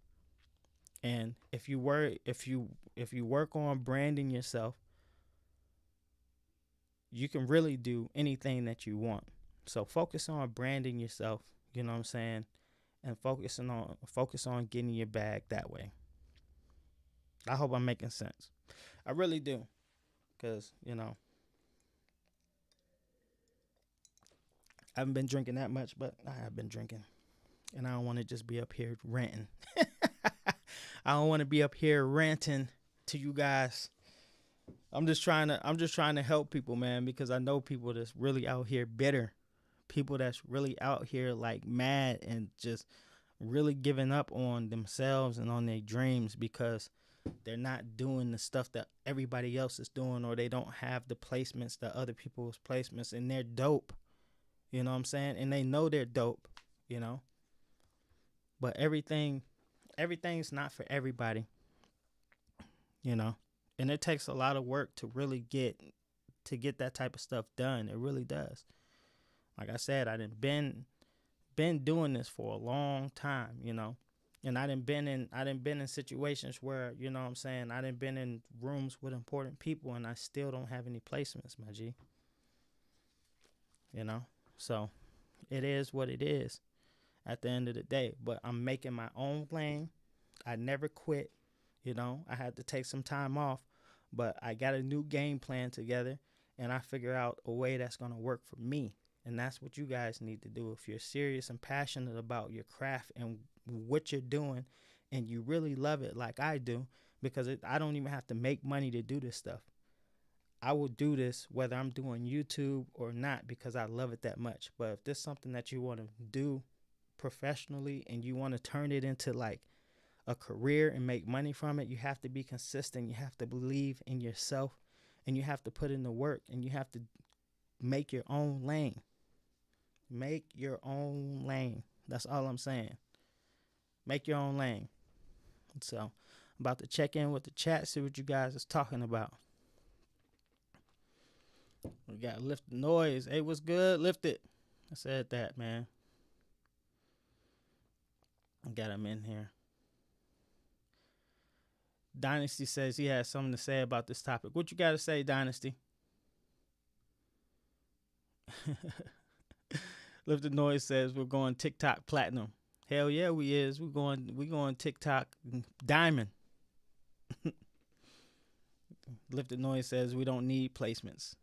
A: And if you work on branding yourself, you can really do anything that you want. So focus on branding yourself, you know what I'm saying, and focus on getting your bag that way. I hope I'm making sense. I really do, because I haven't been drinking that much, but I have been drinking, and I don't want to just be up here ranting. I don't want to be up here ranting to you guys. I'm just trying to help people, man, because I know people that's really out here bitter, people that's really out here like mad and just really giving up on themselves and on their dreams because they're not doing the stuff that everybody else is doing, or they don't have the placements that other people's placements, and they're dope. You know what I'm saying? And they know they're dope, but everything's not for everybody, and it takes a lot of work to really get that type of stuff done. It really does. Like I said, I done been doing this for a long time, and I done been in situations where, you know what I'm saying, I done been in rooms with important people and I still don't have any placements, my G. So it is what it is at the end of the day. But I'm making my own lane. I never quit. I had to take some time off, but I got a new game plan together, and I figure out a way that's going to work for me. And that's what you guys need to do. If you're serious and passionate about your craft and what you're doing, and you really love it like I do, because I don't even have to make money to do this stuff. I will do this whether I'm doing YouTube or not, because I love it that much. But if there's something that you want to do professionally and you want to turn it into like a career and make money from it, you have to be consistent. You have to believe in yourself, and you have to put in the work, and you have to make your own lane. Make your own lane. That's all I'm saying. Make your own lane. So I'm about to check in with the chat, see what you guys is talking about. We got Lift the Noise. Hey, what's good? Lift it. I said that, man. I got him in here. Dynasty says he has something to say about this topic. What you got to say, Dynasty? Lifted Noise says we're going TikTok platinum. Hell yeah, we is. We going TikTok diamond. Lifted Noise says we don't need placements.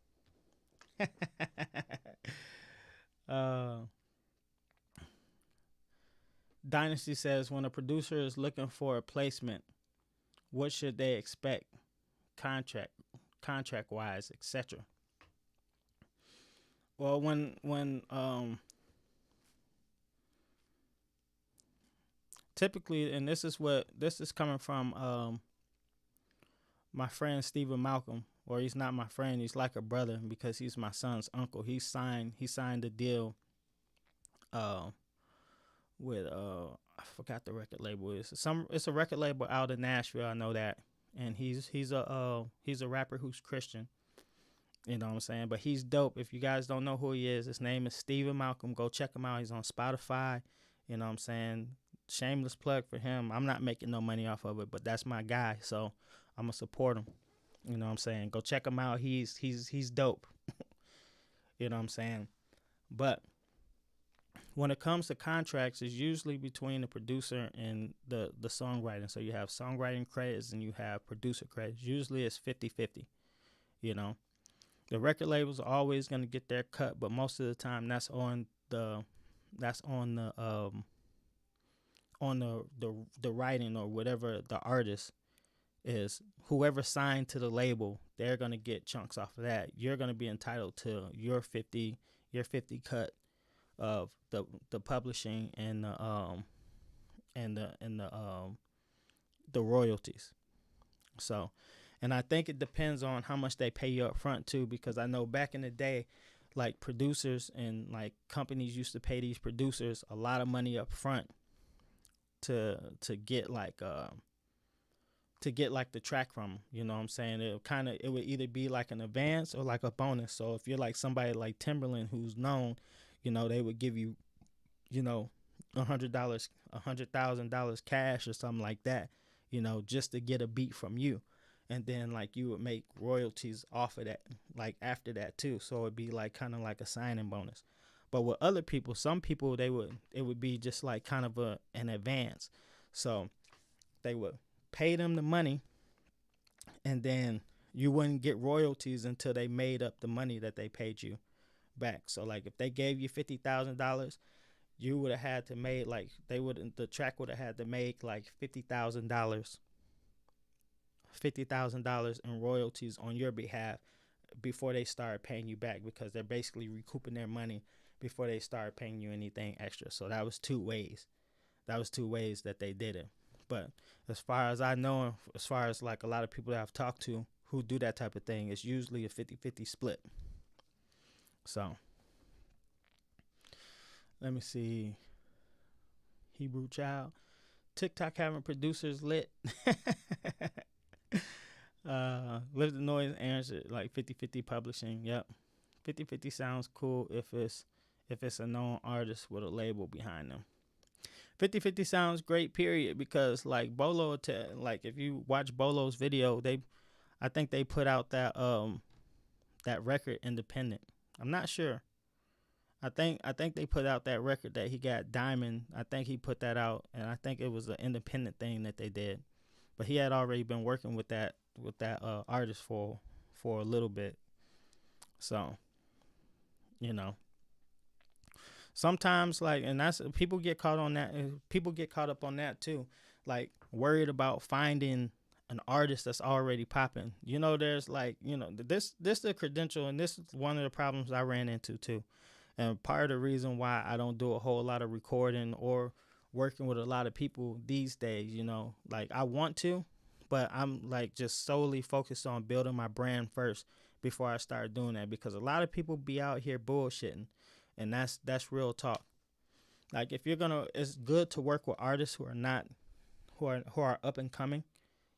A: uh, Dynasty says when a producer is looking for a placement, what should they expect, contract wise, etc. Well, when typically, and this is coming from my friend Stephen Malcolm, or he's not my friend, he's like a brother because he's my son's uncle. He signed a deal with I forgot the record label is. It's a record label out of Nashville, I know that. And he's a rapper who's Christian. You know what I'm saying? But he's dope. If you guys don't know who he is, his name is Stephen Malcolm. Go check him out. He's on Spotify. You know what I'm saying? Shameless plug for him. I'm not making no money off of it, but that's my guy, so I'm gonna support him. You know what I'm saying? Go check him out. He's dope. You know what I'm saying? But when it comes to contracts, it's usually between the producer and the songwriting. So you have songwriting credits and you have producer credits. Usually it's 50-50, you know. The record labels are always going to get their cut, but most of the time that's on the writing or whatever the artist is. Whoever signed to the label, they're going to get chunks off of that. You're going to be entitled to your 50 cut of the publishing and the royalties. So, and I think it depends on how much they pay you up front too, because I know back in the day, like producers and like companies used to pay these producers a lot of money up front to get like the track from them. You know what I'm saying? It would either be like an advance or like a bonus. So if you're like somebody like Timberland who's known, you know, they would give you, you know, $100,000 cash or something like that, you know, just to get a beat from you. And then like you would make royalties off of that, like after that too. So it'd be like kind of like a signing bonus. But with other people, some people it would be just like kind of an advance. So they would pay them the money, and then you wouldn't get royalties until they made up the money that they paid you back. So like if they gave you $50,000, you would have had to make like the track would have had to make like $50,000 in royalties on your behalf before they start paying you back, because they're basically recouping their money before they start paying you anything extra. So that was two ways that they did it. But as far as I know, as far as like a lot of people that I've talked to who do that type of thing, it's usually a 50-50 split. So let me see. Hebrew Child. TikTok having producers lit. Live the Noise answered like 50-50 publishing. Yep. 50-50 sounds cool if it's a known artist with a label behind them. 50-50 sounds great, period, because like Bolo, like if you watch Bolo's video, I think they put out that record independent. I'm not sure. I think they put out that record that he got Diamond. I think he put that out, and I think it was an independent thing that they did. But he had already been working with that artist for a little bit. So, you know, sometimes like, and that's people get caught on that. People get caught up on that too, like worried about finding an artist that's already popping. You know, there's like, you know, this the credential, and this is one of the problems I ran into too. And part of the reason why I don't do a whole lot of recording or working with a lot of people these days, you know, like I want to, but I'm like just solely focused on building my brand first before I start doing that, because a lot of people be out here bullshitting, and that's real talk. Like if you're gonna, it's good to work with artists who are up and coming,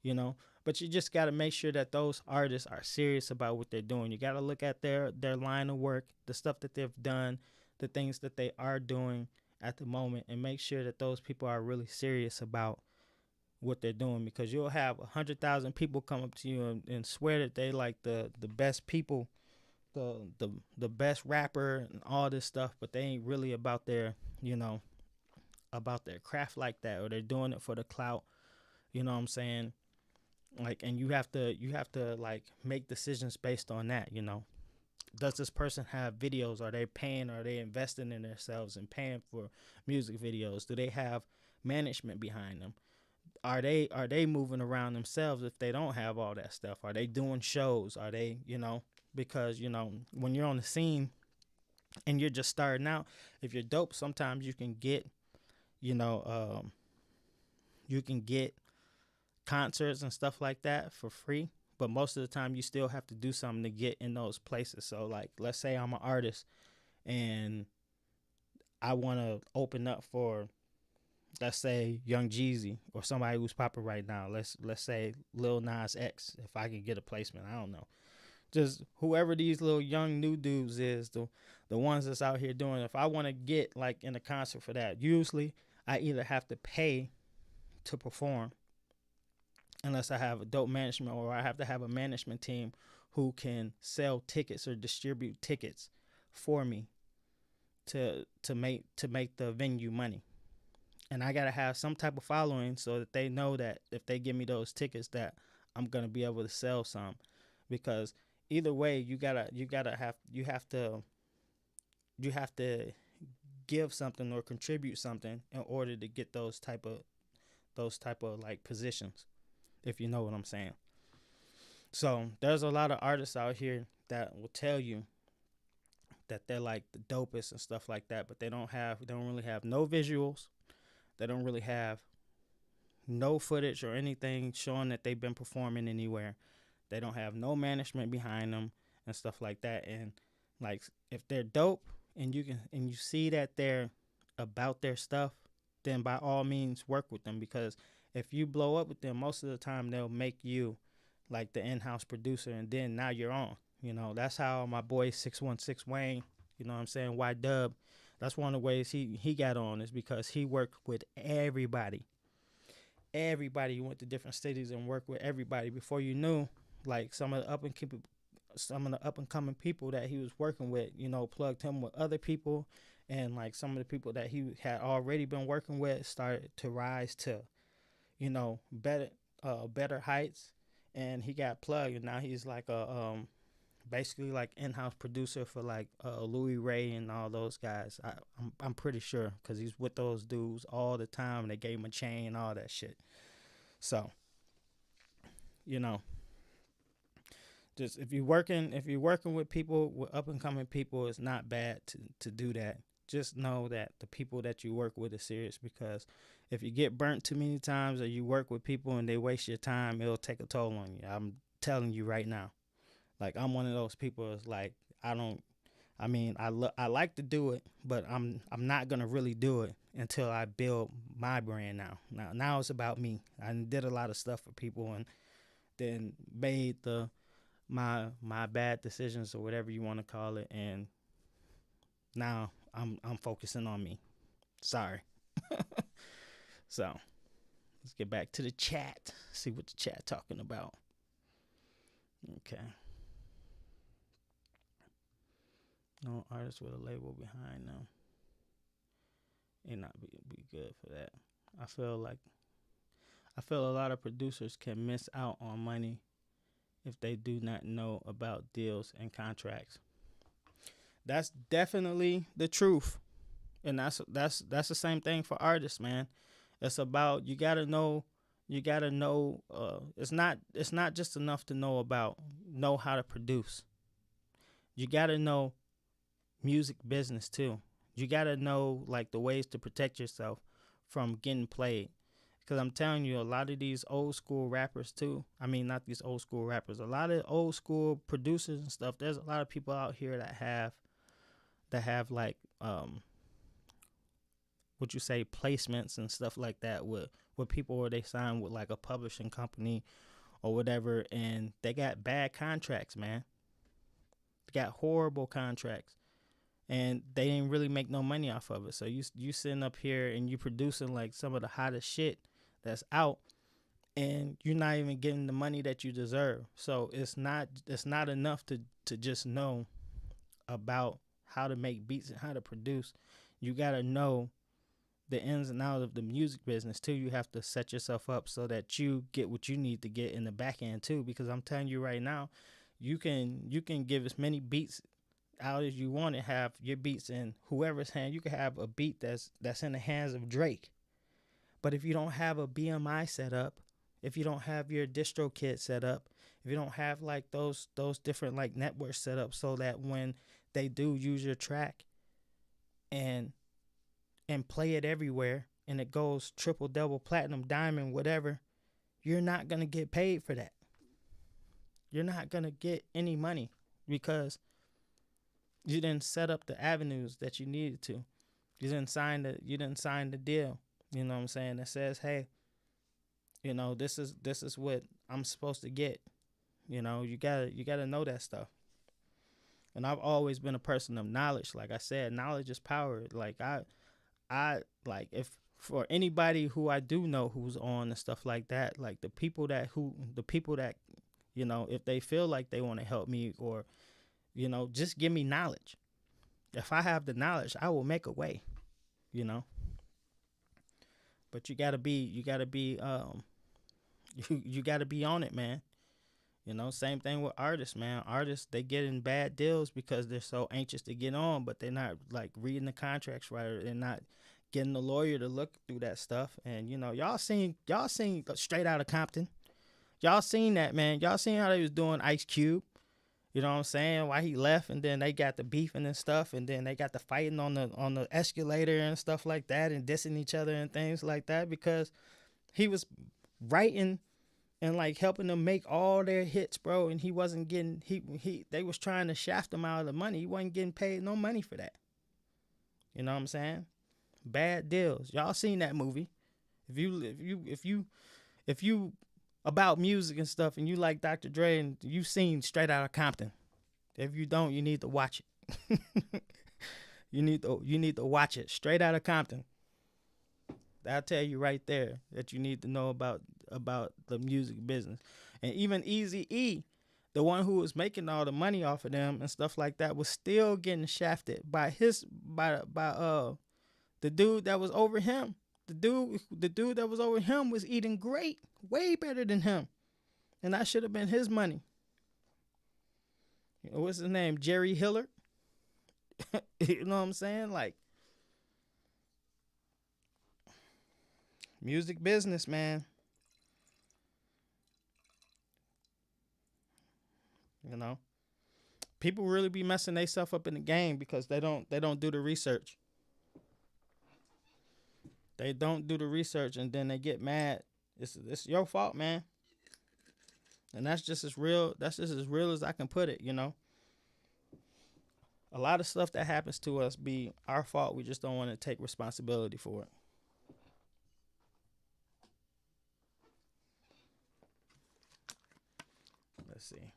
A: you know, but you just got to make sure that those artists are serious about what they're doing. You got to look at their line of work, the stuff that they've done, the things that they are doing at the moment, and make sure that those people are really serious about what they're doing, because you'll have 100,000 people come up to you and swear that they like the best people, the best rapper and all this stuff, but they ain't really about their, you know, about their craft like that, or they're doing it for the clout. You know what I'm saying? Like, and you have to like make decisions based on that. You know, does this person have videos? Are they paying? Are they investing in themselves and paying for music videos? Do they have management behind them? Are they moving around themselves if they don't have all that stuff? Are they doing shows? Are they, you know, because, you know, when you're on the scene and you're just starting out, if you're dope, sometimes you can get, you know, you can get concerts and stuff like that for free. But most of the time, you still have to do something to get in those places. So, like, let's say I'm an artist and I want to open up for, let's say, Young Jeezy or somebody who's popping right now. Let's say Lil Nas X. If I could get a placement, I don't know. Just whoever these little young new dudes is, the ones that's out here doing it. If I want to get like in a concert for that, usually I either have to pay to perform, unless I have a dope management, or I have to have a management team who can sell tickets or distribute tickets for me to make the venue money. And I gotta have some type of following so that they know that if they give me those tickets, that I'm gonna be able to sell some. Because either way, you have to give something or contribute something in order to get those type of like positions, if you know what I'm saying. So there's a lot of artists out here that will tell you that they're like the dopest and stuff like that, but they don't really have no visuals. They don't really have no footage or anything showing that they've been performing anywhere. They don't have no management behind them and stuff like that. And like, if they're dope and you see that they're about their stuff, then by all means work with them, because if you blow up with them, most of the time they'll make you like the in-house producer, and then now you're on. You know, that's how my boy 616 Wayne, you know what I'm saying, Y Dub, that's one of the ways he got on, is because he worked with everybody. Everybody went to different cities and worked with everybody. Before you knew, like some of the up and coming people that he was working with, you know, plugged him with other people, and like some of the people that he had already been working with started to rise to, you know, better heights, and he got plugged, and now he's like a basically like in-house producer for like Louis Ray and all those guys. I'm pretty sure, because he's with those dudes all the time, and they gave him a chain, all that shit. So, you know, just if you're working with people, with up and coming people, it's not bad to do that. Just know that the people that you work with are serious, because if you get burnt too many times, or you work with people and they waste your time, it'll take a toll on you. I'm telling you right now. Like, I'm one of those people. It's like, I like to do it, but I'm not gonna really do it until I build my brand. Now it's about me. I did a lot of stuff for people, and then made my bad decisions, or whatever you want to call it, and now I'm focusing on me. Sorry. So let's get back to the chat. See what the chat talking about. Okay. No artist with a label behind them. It not be good for that. I feel a lot of producers can miss out on money if they do not know about deals and contracts. That's definitely the truth. And that's the same thing for artists, man. It's about, you gotta know it's not just enough to know how to produce. You gotta know music business too. You gotta know like the ways to protect yourself from getting played. Because I'm telling you, a lot of these old school rappers too. I mean, not these old school rappers. A lot of old school producers and stuff. There's a lot of people out here that have like what you say, placements and stuff like that with people, where they sign with like a publishing company or whatever, and they got bad contracts, man. They got horrible contracts, and they didn't really make no money off of it. So you sitting up here and you producing like some of the hottest shit that's out, and you're not even getting the money that you deserve. So it's not enough to just know about how to make beats and how to produce. You gotta know the ins and outs of the music business too. You have to set yourself up so that you get what you need to get in the back end too. Because I'm telling you right now, you can give as many beats out as you want to have your beats in whoever's hand. You can have a beat that's in the hands of Drake, but if you don't have a BMI set up, if you don't have your distro kit set up, if you don't have like those different like networks set up so that when they do use your track and play it everywhere and it goes triple, double, platinum, diamond, whatever, you're not going to get paid for that. You're not going to get any money because you didn't set up the avenues that you needed to. You didn't sign the deal. You know what I'm saying? That says, hey, this is what I'm supposed to get. You gotta know that stuff. And I've always been a person of knowledge. Like I said, knowledge is power. Like I like, if for anybody who I do know who's on and stuff like that, like the people that if they feel like they want to help me, or just give me knowledge. If I have the knowledge, I will make a way. You know. But you gotta be you gotta be on it, man. Same thing with artists, man. Artists, they get in bad deals because they're so anxious to get on, but they're not like reading the contracts right, or they're not getting the lawyer to look through that stuff. And y'all seen Straight Outta Compton. Y'all seen that, man. Y'all seen how they was doing Ice Cube. You know what I'm saying? Why he left, and then they got the beefing and stuff, and then they got the fighting on the escalator and stuff like that, and dissing each other and things like that, because he was writing and like helping them make all their hits, bro, and he wasn't getting they was trying to shaft him out of the money. He wasn't getting paid no money for that. You know what I'm saying? Bad deals. Y'all seen that movie? If you about music and stuff, and you like Dr. Dre, and you seen Straight Outta Compton. If you don't, you need to watch it. you need to watch it. Straight Outta Compton. That'll tell you right there that you need to know about the music business. And even Eazy-E, the one who was making all the money off of them and stuff like that, was still getting shafted by the dude that was over him. The dude that was over him was eating great, way better than him. And that should have been his money. What's his name? Jerry Hillard? You know what I'm saying? Like, music business, man. People really be messing themselves up in the game because they don't do the research. They don't do the research, and then they get mad. It's your fault, man. And that's just as real. That's just as real as I can put it. A lot of stuff that happens to us be our fault. We just don't want to take responsibility for it. Let's see.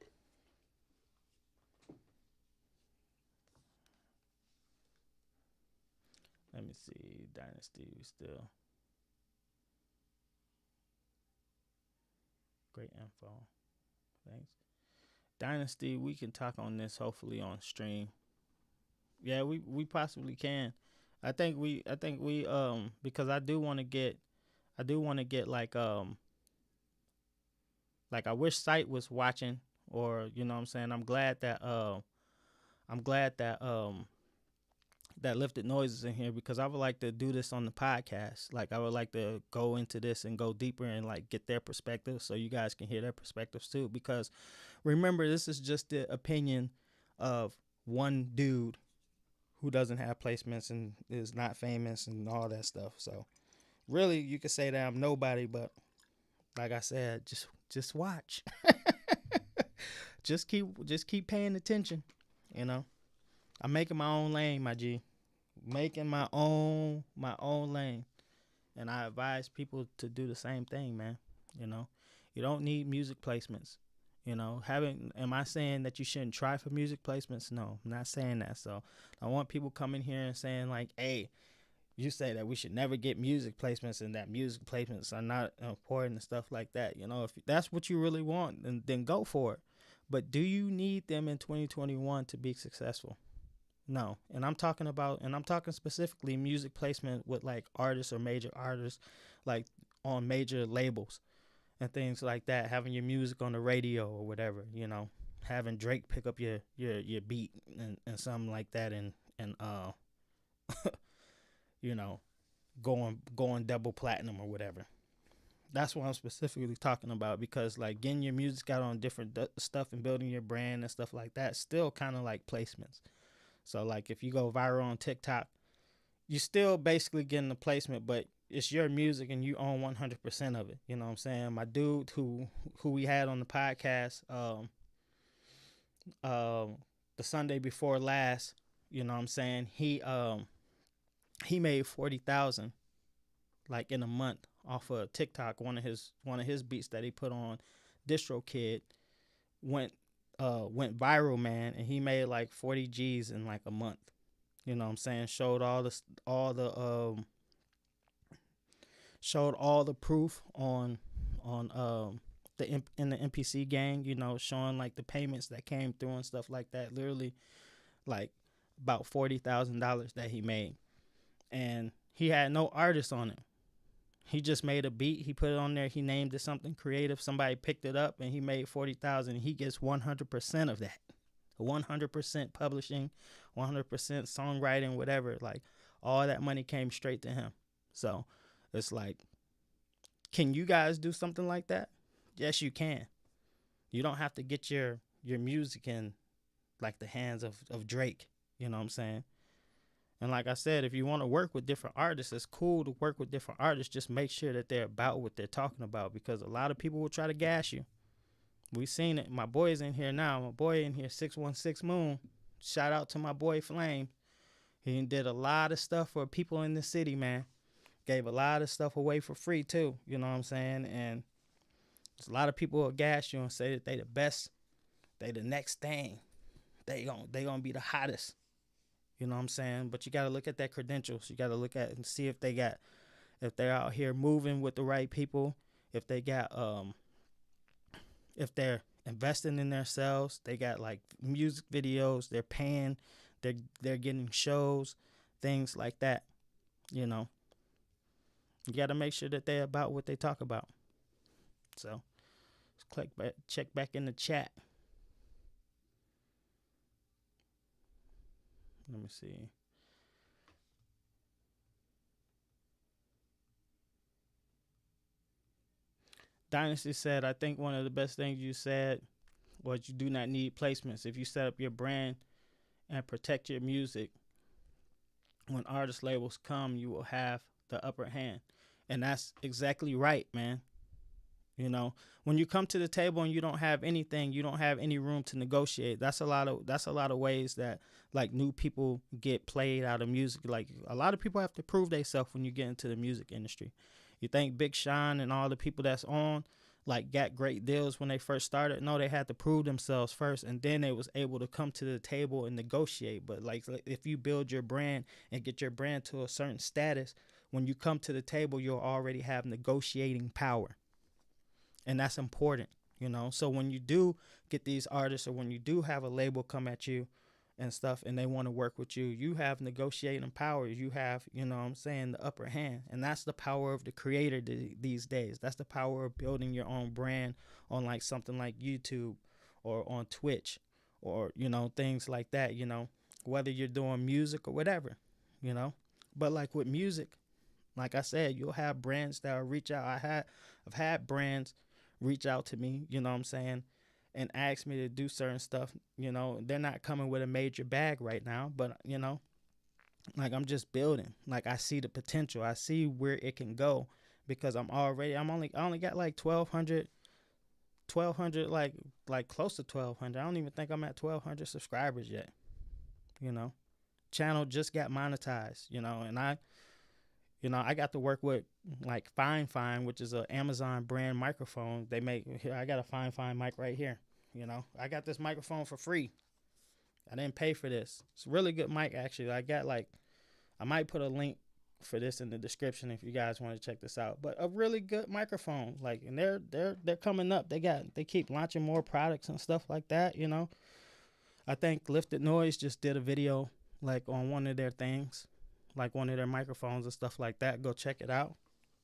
A: Let me see. Dynasty, we still. Great info. Thanks. Dynasty, we can talk on this hopefully on stream. Yeah, we possibly can. I think we because I do want to get like I wish Sight was watching, or you know what I'm saying. I'm glad that that Lifted Noises in here, because I would like to do this on the podcast. Like, I would like to go into this and go deeper and like get their perspective, so you guys can hear their perspectives too. Because remember, this is just the opinion of one dude who doesn't have placements and is not famous and all that stuff. So really, you could say that I'm nobody, but like I said, just watch. just keep paying attention. I'm making my own lane, my G. Making my own lane. And I advise people to do the same thing, man. You don't need music placements. Am I saying that you shouldn't try for music placements? No, I'm not saying that. So I want people coming here and saying like, hey, you say that we should never get music placements and that music placements are not important and stuff like that. You know, if that's what you really want, then go for it. But do you need them in 2021 to be successful? No. And I'm talking specifically music placement with like artists or major artists, like on major labels and things like that, having your music on the radio or whatever, you know, having Drake pick up your beat and something like that, and you know, going double platinum or whatever. That's what I'm specifically talking about, because like getting your music out on different stuff and building your brand and stuff like that still kind of like placements. So like if you go viral on TikTok, you still basically getting the placement, but it's your music and you own 100% of it. You know what I'm saying? My dude who we had on the podcast the Sunday before last, you know what I'm saying? He made 40,000 like in a month off of TikTok. One of his beats that he put on DistroKid went viral, man, and he made like 40 G's in like a month. You know what I'm saying? Showed all the proof on in the MPC gang, you know, showing like the payments that came through and stuff like that. Literally like about $40,000 that he made. And he had no artist on it. He just made a beat. He put it on there. He named it something creative. Somebody picked it up and he made 40,000. He gets 100% of that. 100% publishing, 100% songwriting, whatever. Like all that money came straight to him. So it's like, can you guys do something like that? Yes, you can. You don't have to get your music in like the hands of Drake. You know what I'm saying? And like I said, if you want to work with different artists, it's cool to work with different artists. Just make sure that they're about what they're talking about, because a lot of people will try to gas you. We've seen it. My boy's in here now. My boy in here, 616 Moon. Shout out to my boy Flame. He did a lot of stuff for people in the city, man. Gave a lot of stuff away for free too. You know what I'm saying? And there's a lot of people will gas you and say that they the best. They the next thing. They gonna be the hottest. You know what I'm saying? But you got to look at that credentials. You got to look at and see if they're out here moving with the right people, if they got, if they're investing in themselves, they got like music videos, they're paying, they're getting shows, things like that. You know, you got to make sure that they're about what they talk about. So let's check back in the chat. Let me see. Dynasty said, I think one of the best things you said was you do not need placements. If you set up your brand and protect your music, when artist labels come, you will have the upper hand. And that's exactly right, man. You know, when you come to the table and you don't have anything, you don't have any room to negotiate. That's a lot of ways that like new people get played out of music. Like a lot of people have to prove themselves when you get into the music industry. You think Big Sean and all the people that's on like got great deals when they first started? No, they had to prove themselves first, and then they was able to come to the table and negotiate. But like if you build your brand and get your brand to a certain status, when you come to the table, you'll already have negotiating power. And that's important, you know. So when you do get these artists, or when you do have a label come at you and stuff and they want to work with you, you have negotiating power. You have, you know what I'm saying, the upper hand. And that's the power of the creator these days. That's the power of building your own brand on like something like YouTube or on Twitch or, you know, things like that, you know, whether you're doing music or whatever, you know. But like with music, like I said, you'll have brands that will reach out. I've had brands reach out to me, you know what I'm saying, and ask me to do certain stuff. You know, they're not coming with a major bag right now, but you know, like I'm just building. Like I see the potential. I see where it can go, because I only got like 1,200 like close to 1,200. I don't even think I'm at 1,200 subscribers yet. You know, channel just got monetized, you know, and I got to work with like Fine, which is an Amazon brand microphone. They make here. I got a Fine mic right here. You know, I got this microphone for free. I didn't pay for this. It's a really good mic, actually. I might put a link for this in the description if you guys want to check this out. But a really good microphone, like, and they're coming up. They keep launching more products and stuff like that. You know, I think Lifted Noise just did a video like on one of their things, like one of their microphones and stuff like that. Go check it out.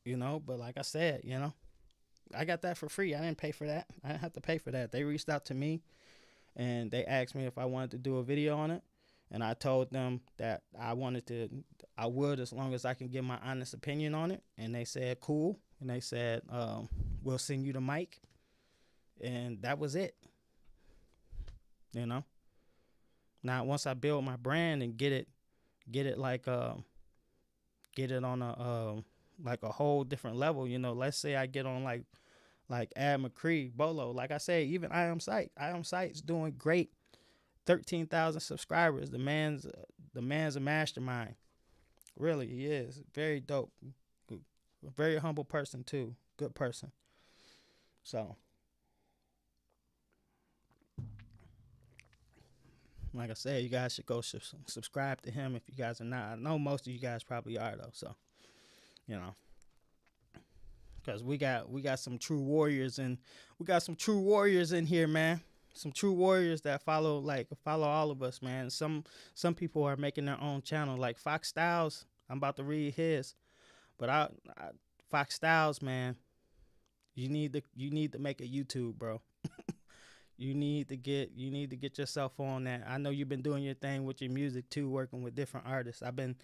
A: You know, but like I said, you know, I got that for free. I didn't pay for that. I didn't have to pay for that. They reached out to me and they asked me if I wanted to do a video on it. And I told them that I would, as long as I can give my honest opinion on it. And they said, cool. And they said, we'll send you the mic. And that was it. You know? Now, once I build my brand and get it like, get it on a whole different level, you know, let's say I get on like Ad McCree, Bolo, like I say, even I Am Sight's doing great. 13,000 subscribers. The man's a mastermind. Really, he is. Very dope. Very humble person too. Good person. So, like I said, you guys should go subscribe to him if you guys are not. I know most of you guys probably are though. So, you know, because we got some true warriors and we got some true warriors in here, man. Some true warriors that follow all of us, man. Some people are making their own channel, like Fox Styles. I'm about to read his, but Fox Styles, man, you need to make a YouTube, bro. you need to get yourself on that. I know you've been doing your thing with your music too, working with different artists. I've been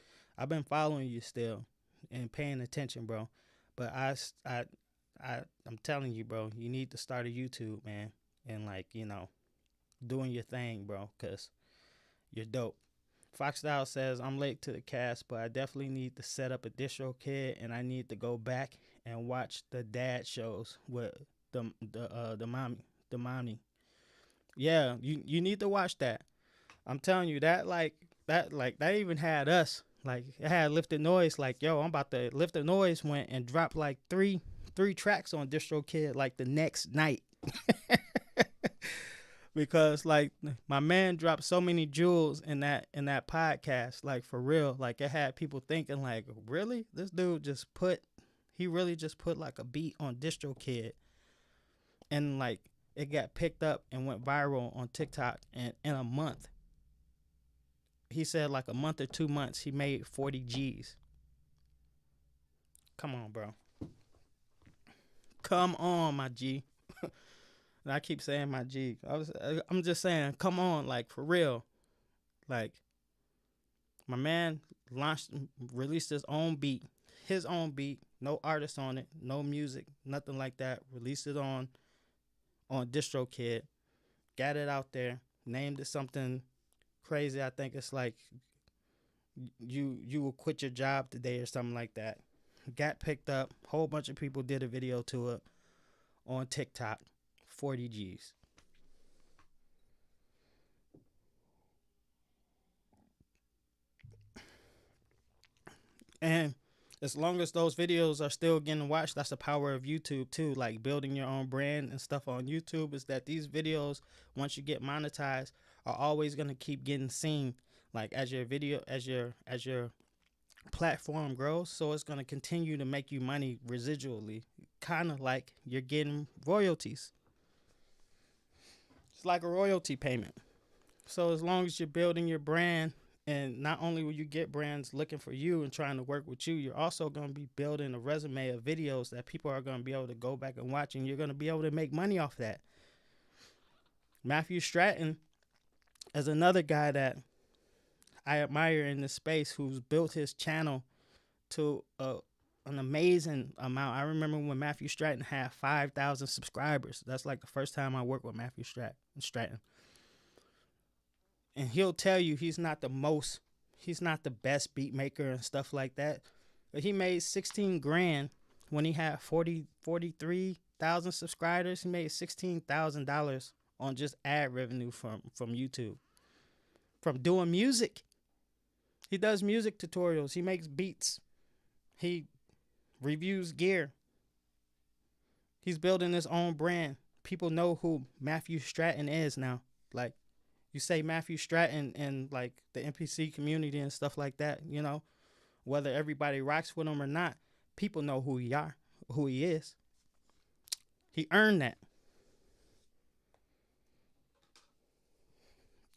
A: following you still and paying attention, bro. But I'm telling you, bro, you need to start a YouTube, man. And like, you know, doing your thing, bro, because you're dope. Fox Styles says, I'm late to the cast, but I definitely need to set up a DistroKid, and I need to go back and watch the dad shows with the mommy. Yeah, you need to watch that. I'm telling you, that even had us. Like, it had Lifted Noise, like, yo, I'm about to Lifted Noise went and dropped like three tracks on DistroKid like the next night. Because like my man dropped so many jewels in that podcast, like for real. Like it had people thinking like, really? This dude really just put like a beat on DistroKid, and like it got picked up and went viral on TikTok, and in a month, he said like a month or 2 months, he made 40 G's. Come on, bro. Come on, my G. And I keep saying my G. I'm just saying, come on, like for real. Like my man released his own beat, no artist on it, no music, nothing like that. Released it on DistroKid, got it out there, named it something crazy. I think it's like you will quit your job today or something like that. Got picked up. Whole bunch of people did a video to it on TikTok. 40 G's. And as long as those videos are still getting watched, that's the power of YouTube too. Like building your own brand and stuff on YouTube is that these videos, once you get monetized, are always gonna keep getting seen. Like as your platform grows, so it's gonna continue to make you money residually, kind of like you're getting royalties. It's like a royalty payment. So as long as you're building your brand, and not only will you get brands looking for you and trying to work with you, you're also going to be building a resume of videos that people are going to be able to go back and watch, and you're going to be able to make money off that. Matthew Stratton is another guy that I admire in this space, who's built his channel to an amazing amount. I remember when Matthew Stratton had 5,000 subscribers. That's like the first time I worked with Matthew Stratton. And he'll tell you he's not the best beat maker and stuff like that. But he made 16 grand when he had 43,000 subscribers. He made $16,000 on just ad revenue from YouTube. From doing music. He does music tutorials. He makes beats. He reviews gear. He's building his own brand. People know who Matthew Stratton is now. Like, you say Matthew Stratton in like the NPC community and stuff like that, you know, Whether everybody rocks with him or not, people know who he is. He earned that.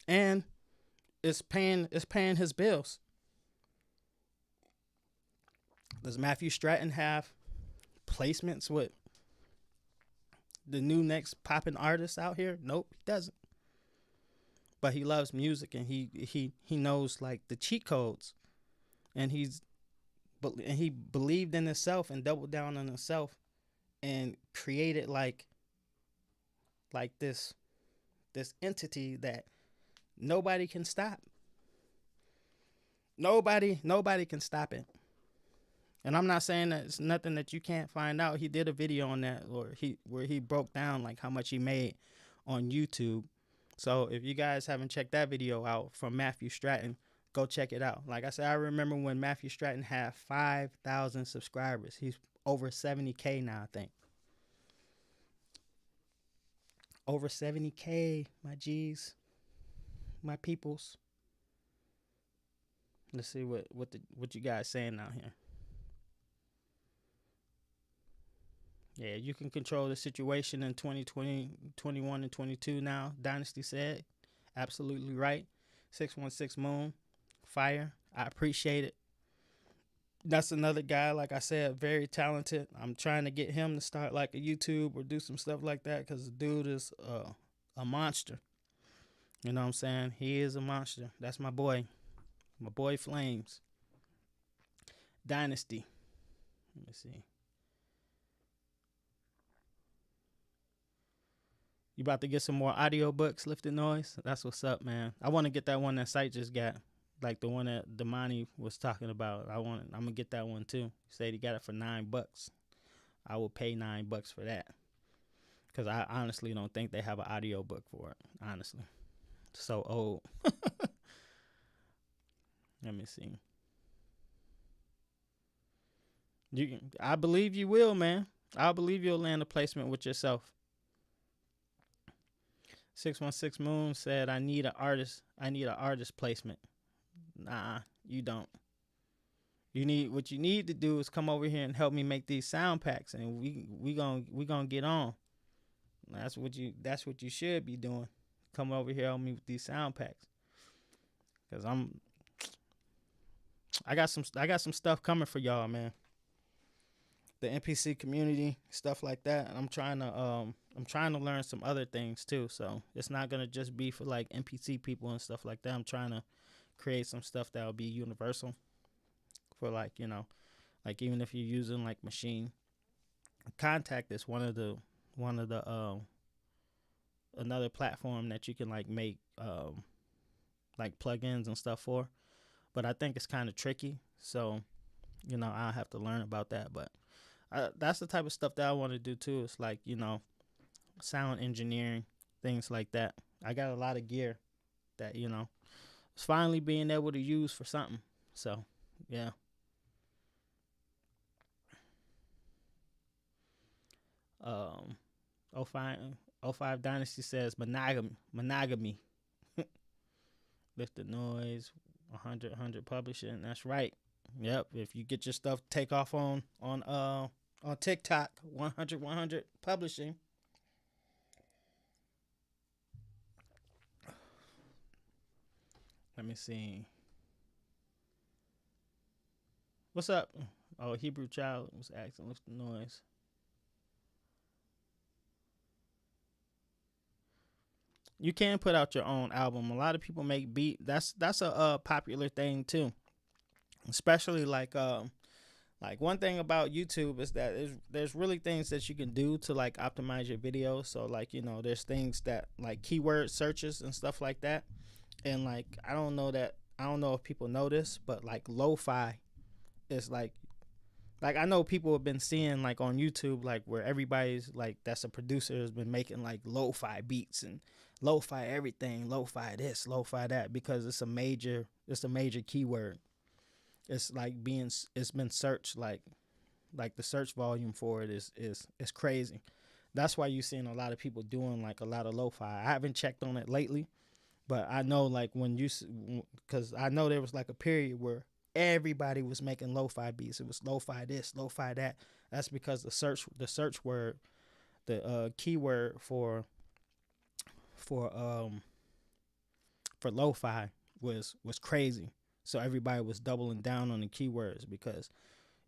A: And it's paying his bills. Does Matthew Stratton have placements with the new next popping artists out here? Nope, he doesn't. But he loves music, and he knows like the cheat codes, and he believed in himself and doubled down on himself and created like this entity that nobody can stop. Nobody can stop it. And I'm not saying that it's nothing that you can't find out. He did a video on that, where he broke down like how much he made on YouTube. So if you guys haven't checked that video out from Matthew Stratton, go check it out. Like I said, I remember when Matthew Stratton had 5,000 subscribers. He's over 70K now, I think. Over 70K, my G's, my peoples. Let's see what you guys saying out here. Yeah, you can control the situation in 2020, 21, and 22 now, Dynasty said. Absolutely right. 616 Moon, fire. I appreciate it. That's another guy, like I said, very talented. I'm trying to get him to start like a YouTube or do some stuff like that, because the dude is a monster. You know what I'm saying? He is a monster. That's my boy. My boy Flames. Dynasty. Let me see. You about to get some more audiobooks, Lifted Noise? That's what's up, man. I want to get that one that Sight just got. Like the one that Damani was talking about. I'm going to get that one too. He said he got it for $9. I will pay $9 for that. Because I honestly don't think they have an audiobook for it. Honestly. So old. Let me see. I believe you will, man. I believe you'll land a placement with yourself. 616 Moon said, I need an artist placement. Nah, you don't. What you need to do is come over here and help me make these sound packs, and we gonna get on. That's what you should be doing. Come over here, help me with these sound packs. Cause I got some stuff coming for y'all, man. The NPC community, stuff like that. And I'm trying to learn some other things too. So it's not gonna just be for like NPC people and stuff like that. I'm trying to create some stuff that will be universal for like, like even if you're using like Machine. Contact is one of the another platform that you can like make like plugins and stuff for. But I think it's kind of tricky. So, I'll have to learn about that. But that's the type of stuff that I want to do too. It's like, sound engineering, things like that. I got a lot of gear that, it's finally being able to use for something. So, yeah. Um, 05 Dynasty says monogamy. Lifted Noise, 100 Publishing. That's right. Yep. If you get your stuff take off on TikTok, 100 Publishing. Let me see. What's up? Oh, Hebrew Child was asking, Lifted Noise. You can put out your own album. A lot of people make beat. That's a popular thing too. Especially like one thing about YouTube is that there's really things that you can do to like optimize your videos. So like, there's things that like keyword searches and stuff like that. And like I don't know if people know this, but like lo-fi is like I know people have been seeing like on YouTube, like where everybody's like that's a producer has been making like lo-fi beats and lo-fi everything, lo-fi this, lo-fi that, because it's a major keyword. It's like it's been searched like the search volume for it is crazy. That's why you're seeing a lot of people doing like a lot of lo-fi. I haven't checked on it lately, but I know like because I know there was like a period where everybody was making lo-fi beats. It was lo-fi this, lo-fi that. That's because the search word, the keyword for lo-fi was crazy. So everybody was doubling down on the keywords because,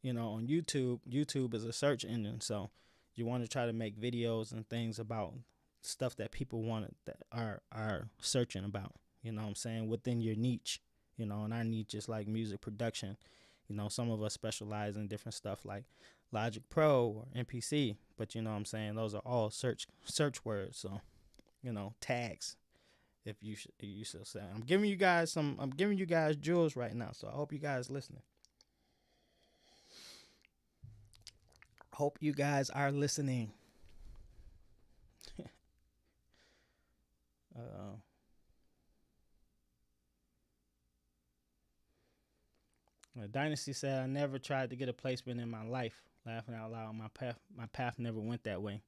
A: on YouTube is a search engine. So you want to try to make videos and things about stuff that people want that are searching about. You know what I'm saying? Within your niche. And our niche is like music production. Some of us specialize in different stuff like Logic Pro or MPC, but you know what I'm saying? Those are all search words. So, tags, if you should say. I'm giving you guys jewels right now, so I hope you guys listening. Hope you guys are listening. Dynasty said, I never tried to get a placement in my life. Laughing out loud, my path never went that way.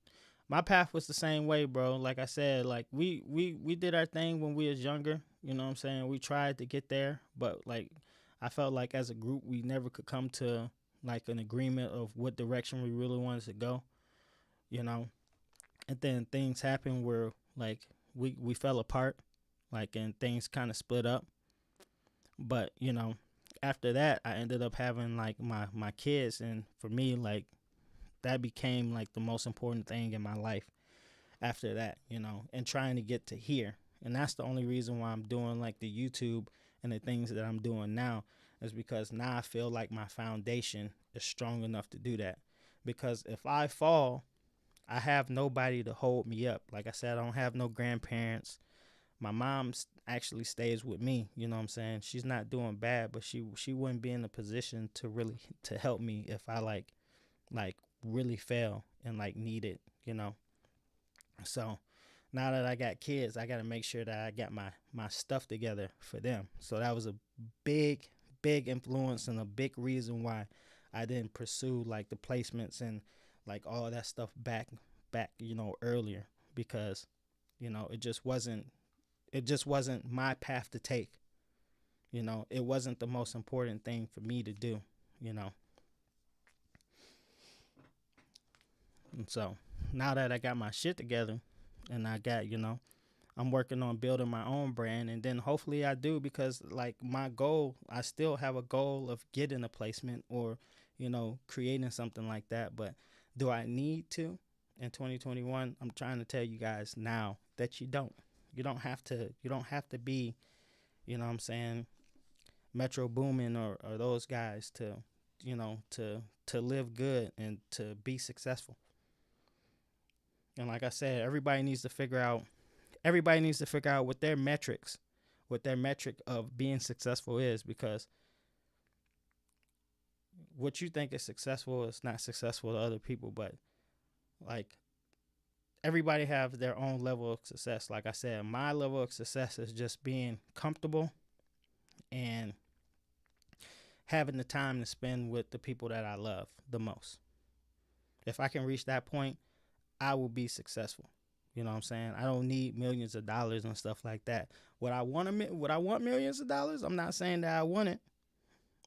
A: My path was the same way, bro. Like I said, like we did our thing when we was younger. You know what I'm saying? We tried to get there, but like I felt like as a group we never could come to like an agreement of what direction we really wanted to go. And then things happened where like we fell apart, like, and things kind of split up. But after that, I ended up having like my kids, and for me, like that became like the most important thing in my life after that, and trying to get to here. And that's the only reason why I'm doing like the YouTube and the things that I'm doing now, is because now I feel like my foundation is strong enough to do that. Because if I fall, I have nobody to hold me up. Like I said, I don't have no grandparents. My mom actually stays with me. You know what I'm saying? She's not doing bad, but she wouldn't be in a position to really to help me if I like really fail and like need it. So now that I got kids, I got to make sure that I got my stuff together for them. So that was a big influence and a big reason why I didn't pursue like the placements and like all that stuff back earlier, because it just wasn't my path to take. It wasn't the most important thing for me to do. And so now that I got my shit together and I got, I'm working on building my own brand, and then hopefully I do, because like my goal, I still have a goal of getting a placement or, creating something like that. But do I need to in 2021? I'm trying to tell you guys now that you don't. You don't have to be, what I'm saying, Metro Boomin or those guys to live good and to be successful. And like I said, everybody needs to figure out what their metric of being successful is, because what you think is successful is not successful to other people. But like, everybody have their own level of success. Like I said, my level of success is just being comfortable and having the time to spend with the people that I love the most. If I can reach that point, I will be successful. You know what I'm saying? I don't need millions of dollars and stuff like that. Would I want millions of dollars? I'm not saying that I want it.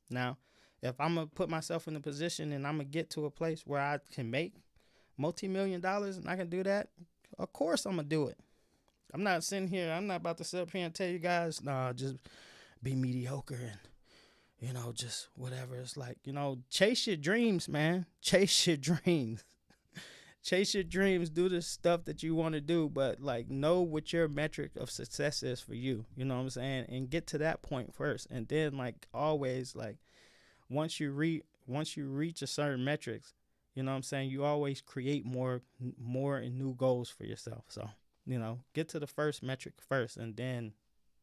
A: Now, if I'm going to put myself in a position and I'm going to get to a place where I can make multi-million dollars and I can do that, of course I'm going to do it. I'm not about to sit up here and tell you guys, nah, just be mediocre and, just whatever. It's like, chase your dreams, man. Chase your dreams. Chase your dreams, do the stuff that you want to do, but like know what your metric of success is for you. You know what I'm saying? And get to that point first. And then like always, like once you reach a certain metrics, you know what I'm saying, you always create more and new goals for yourself. So, get to the first metric first and then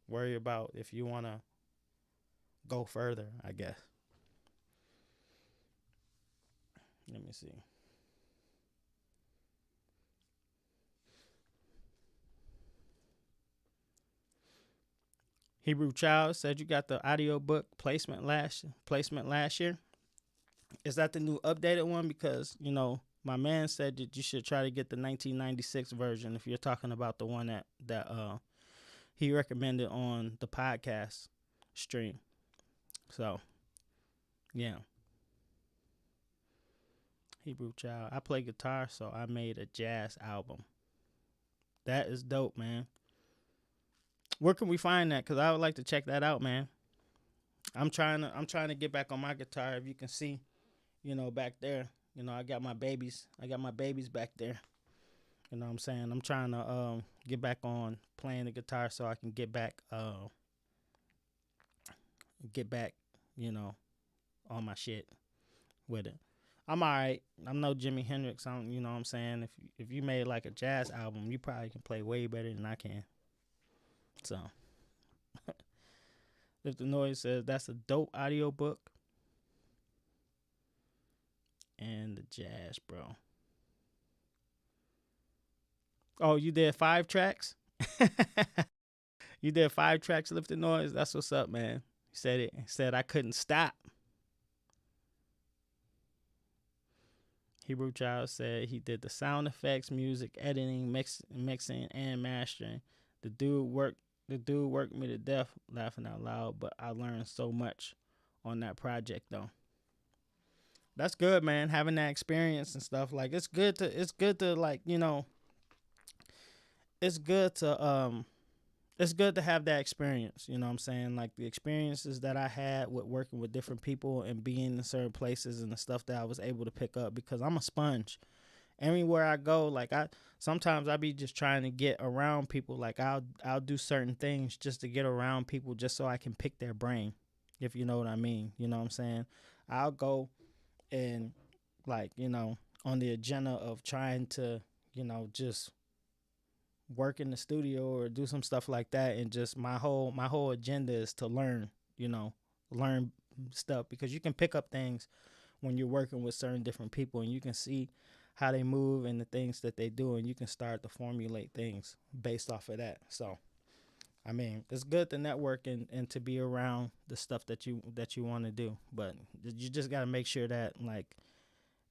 A: worry about if you want to go further, I guess. Let me see. Hebrew Child said you got the audiobook placement last year. Is that the new updated one? Because, my man said that you should try to get the 1996 version if you're talking about the one that he recommended on the podcast stream. So Yeah, Hebrew Child. I play guitar, so I made a jazz album. That is dope, man. Where can we find that? Cause I would like to check that out, man. I'm trying to get back on my guitar. If you can see, back there. I got my babies. I got my babies back there. You know what I'm saying? I'm trying to get back on playing the guitar so I can get back, you know, on my shit with it. I'm alright. I'm no Jimi Hendrix. You know what I'm saying? If you made like a jazz album, you probably can play way better than I can. So, if the noise says that's a dope audio book and the jazz, bro. Oh, you did 5 tracks? You did 5 tracks, Lift the Noise. That's what's up, man. He said it. He said I couldn't stop. Hebrew Child said he did the sound effects, music, editing, mixing, and mastering. The dude worked me to death, laughing out loud. But I learned so much on that project, though. That's good, man. Having that experience and stuff, like it's good to like it's good to it's good to have that experience. You know what I'm saying? Like the experiences that I had with working with different people and being in certain places and the stuff that I was able to pick up, because I'm a sponge. Everywhere I go, like sometimes I be just trying to get around people. Like I'll do certain things just to get around people just so I can pick their brain, if you know what I mean. You know what I'm saying? I'll go and like, on the agenda of trying to, just work in the studio or do some stuff like that, and just my whole agenda is to learn, learn stuff, because you can pick up things when you're working with certain different people, and you can see how they move and the things that they do, and you can start to formulate things based off of that. So I mean, it's good to network and to be around the stuff that you want to do, but you just got to make sure that like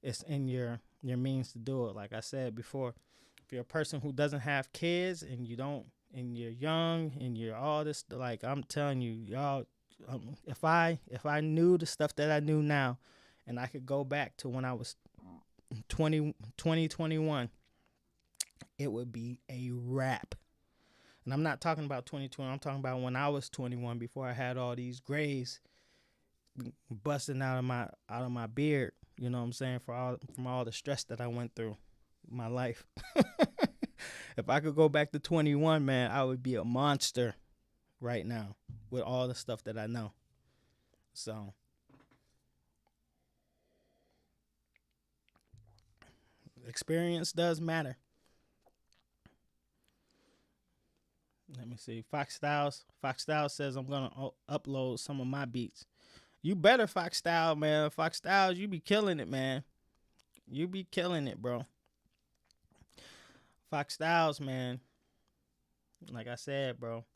A: it's in your means to do it. Like I said before, if you're a person who doesn't have kids and you're young and you're all this, like I'm telling you, y'all, if I knew the stuff that I knew now, and I could go back to when I was 21, it would be a wrap. And I'm not talking about 2020. I'm talking about when I was 21, before I had all these grays busting out of my beard. You know what I'm saying? From all the stress that I went through in my life. If I could go back to 21, man, I would be a monster right now with all the stuff that I know. So experience does matter. Let me see. Fox Styles says I'm gonna upload some of my beats. You better, Fox Styles, man. Fox Styles, you be killing it, man. You be killing it, bro. Fox Styles, man. Like I said, bro.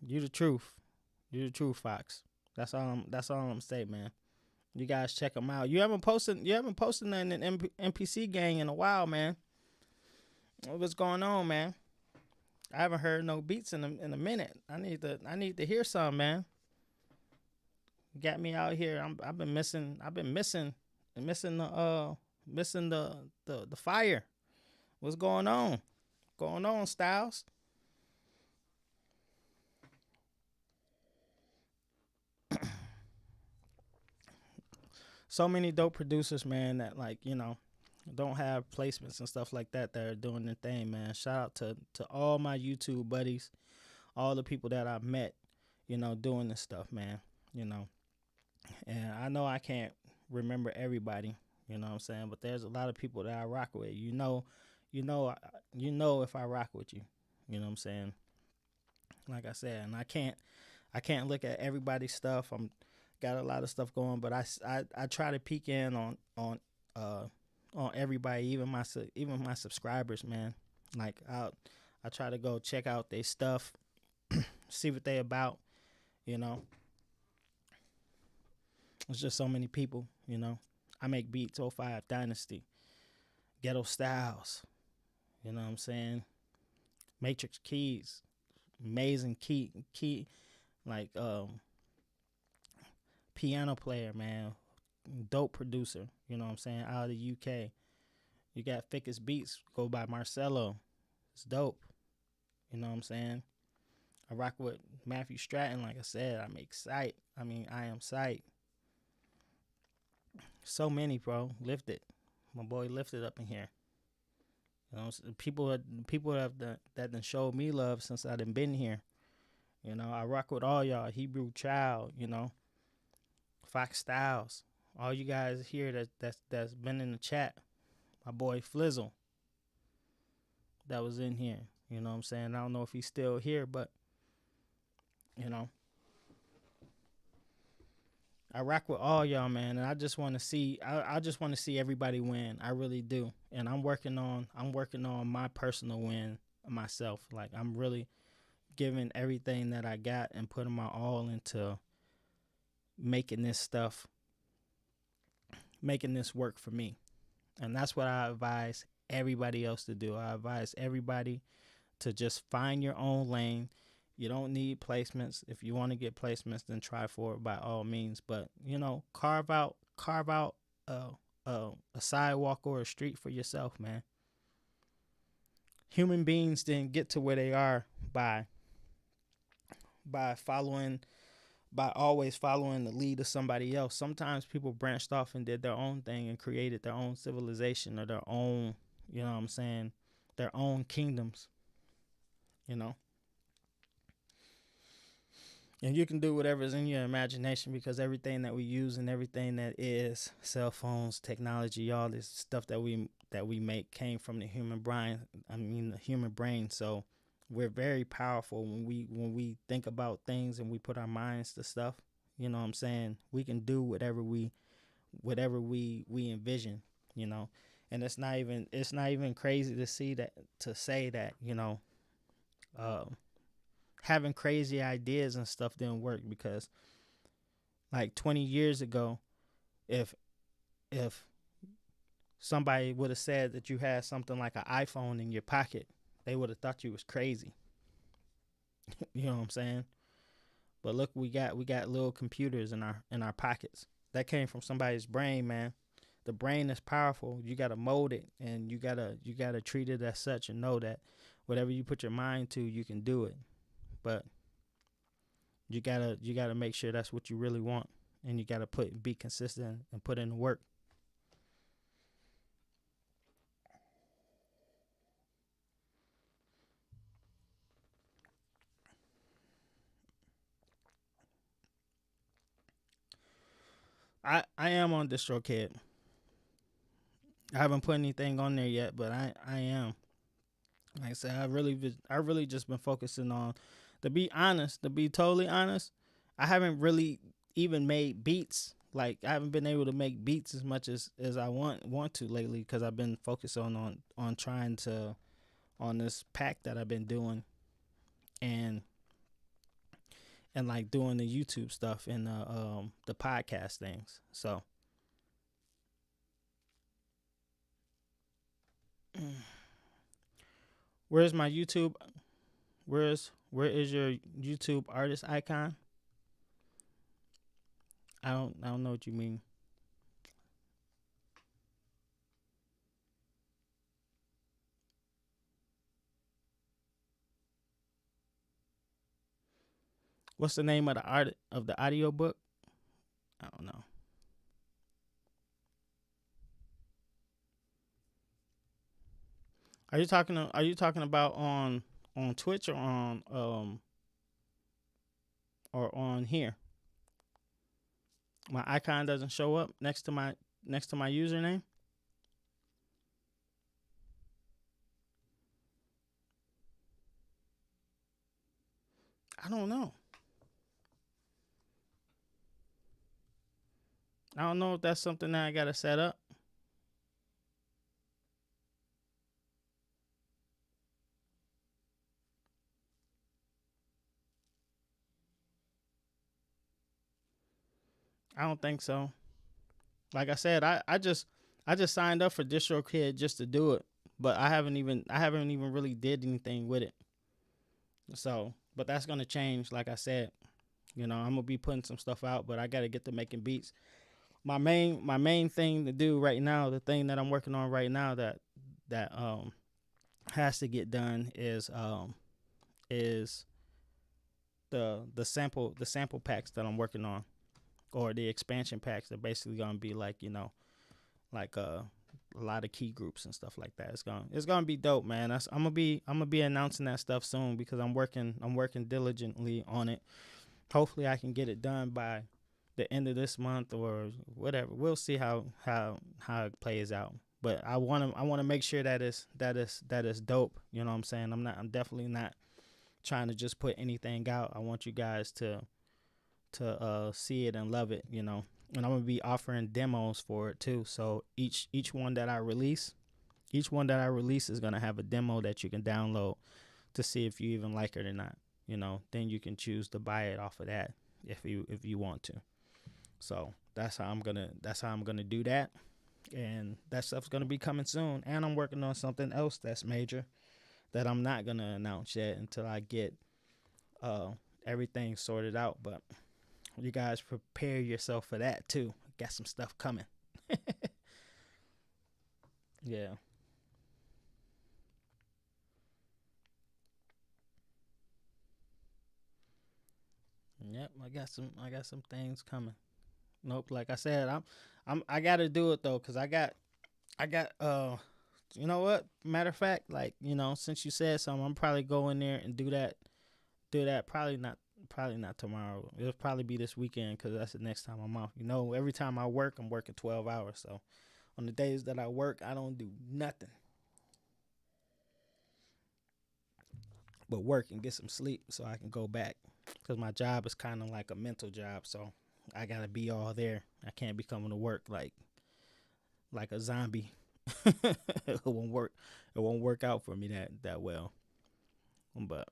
A: You the truth. You the truth, Fox. That's all I'm saying, man. You guys check them out. You haven't posted nothing in NPC gang in a while, man. What's going on, man? I haven't heard no beats in a minute. I need to hear some, man. Got me out here. I've been missing the fire. What's going on? Going on, Styles? So many dope producers, man, that like, don't have placements and stuff like that are doing their thing, man. Shout out to all my YouTube buddies, all the people that I've met, doing this stuff, man. And I know I can't remember everybody, you know what I'm saying, but there's a lot of people that I rock with. If I rock with you, you know what I'm saying? Like I said, and I can't look at everybody's stuff. I'm got a lot of stuff going, but I try to peek in on everybody, even my subscribers, man. Like I try to go check out their stuff, see what they about, It's just so many people, I make beats. O5 Dynasty, Ghetto Styles, you know what I'm saying? Matrix Keys, amazing key like piano player, man, dope producer. You know what I'm saying? Out of the UK. You got Thickest Beats, go by Marcelo. It's dope. You know what I'm saying? I rock with Matthew Stratton, like I said. I'm excited. I am psyched. So many, bro. Lifted. My boy Lifted up in here. You know, people that done showed me love since I done been here. You know, I rock with all y'all. Hebrew Child, you know, Fox Styles, all you guys here that's been in the chat. My boy Flizzle, that was in here. You know what I'm saying? I don't know if he's still here, but you know, I rock with all y'all, man, and I just want to see. I just want to see everybody win. I really do, and I'm working on my personal win myself. Like I'm really giving everything that I got and putting my all into making this work for me, and that's what I advise everybody else to do. I advise everybody to just find your own lane. You don't need placements. If you want to get placements, then try for it by all means. But you know, carve out a sidewalk or a street for yourself, man. Human beings didn't get to where they are by always following the lead of somebody else. Sometimes people branched off and did their own thing and created their own civilization or their own, you know what I'm saying, their own kingdoms. You know. And you can do whatever's in your imagination, because everything that we use and everything that is cell phones, technology, all this stuff that we make came from the human brain. The human brain. So we're very powerful when we think about things and we put our minds to stuff. You know what I'm saying? We can do whatever we envision. You know, and it's not even crazy to say that. You know. Having crazy ideas and stuff didn't work, because like 20 years ago, if somebody would have said that you had something like an iPhone in your pocket, they would have thought you was crazy. You know what I'm saying? But look, we got little computers in our pockets. That came from somebody's brain, man. The brain is powerful. You gotta mold it, and you gotta treat it as such, and know that whatever you put your mind to, you can do it. But you gotta make sure that's what you really want, and you gotta be consistent and put in the work. I am on DistroKid. I haven't put anything on there yet, but I am. Like I said, I really just been focusing on, to be totally honest, I haven't really even made beats. Like I haven't been able to make beats as much as I want to lately, because I've been focused on trying to, on this pack that I've been doing, and like doing the YouTube stuff and the podcast things. So where's my YouTube? Where is your YouTube artist icon? I don't know what you mean. What's the name of the audio book? I don't know. Are you talking about on Twitch or on here? My icon doesn't show up next to my username. I don't know. I don't know if that's something that I gotta set up. I don't think so. Like I said, I just signed up for DistroKid just to do it, but I haven't even really did anything with it. So, but that's gonna change, like I said. You know, I'm gonna be putting some stuff out, but I gotta get to making beats. My main thing to do right now, the thing that I'm working on right now that has to get done is the sample packs that I'm working on, or the expansion packs. They're basically gonna be like, like a lot of key groups and stuff like that. It's gonna be dope, man. I'm gonna be announcing that stuff soon because I'm working diligently on it. Hopefully I can get it done by the end of this month or whatever. We'll see how it plays out. But I wanna make sure that is dope. You know what I'm saying? I'm definitely not trying to just put anything out. I want you guys to see it and love it, And I'm gonna be offering demos for it too. So each one that I release, is gonna have a demo that you can download to see if you even like it or not. Then you can choose to buy it off of that if you want to. So that's how I'm gonna do that, and that stuff's gonna be coming soon. And I'm working on something else that's major that I'm not gonna announce yet until I get uh everything sorted out. But you guys prepare yourself for that too. Got some stuff coming. Yeah. Yep. I got some things coming. Nope. Like I said, I gotta do it though, cause I got. You know what? Matter of fact, like, since you said something, I'm probably go in there and do that. Do that. Probably not tomorrow. It'll probably be this weekend because that's the next time I'm off. Every time I work, I'm working 12 hours. So on the days that I work, I don't do nothing but work and get some sleep so I can go back. Because my job is kind of like a mental job. So I got to be all there. I can't be coming to work like a zombie. It won't work. It won't work out for me that well. But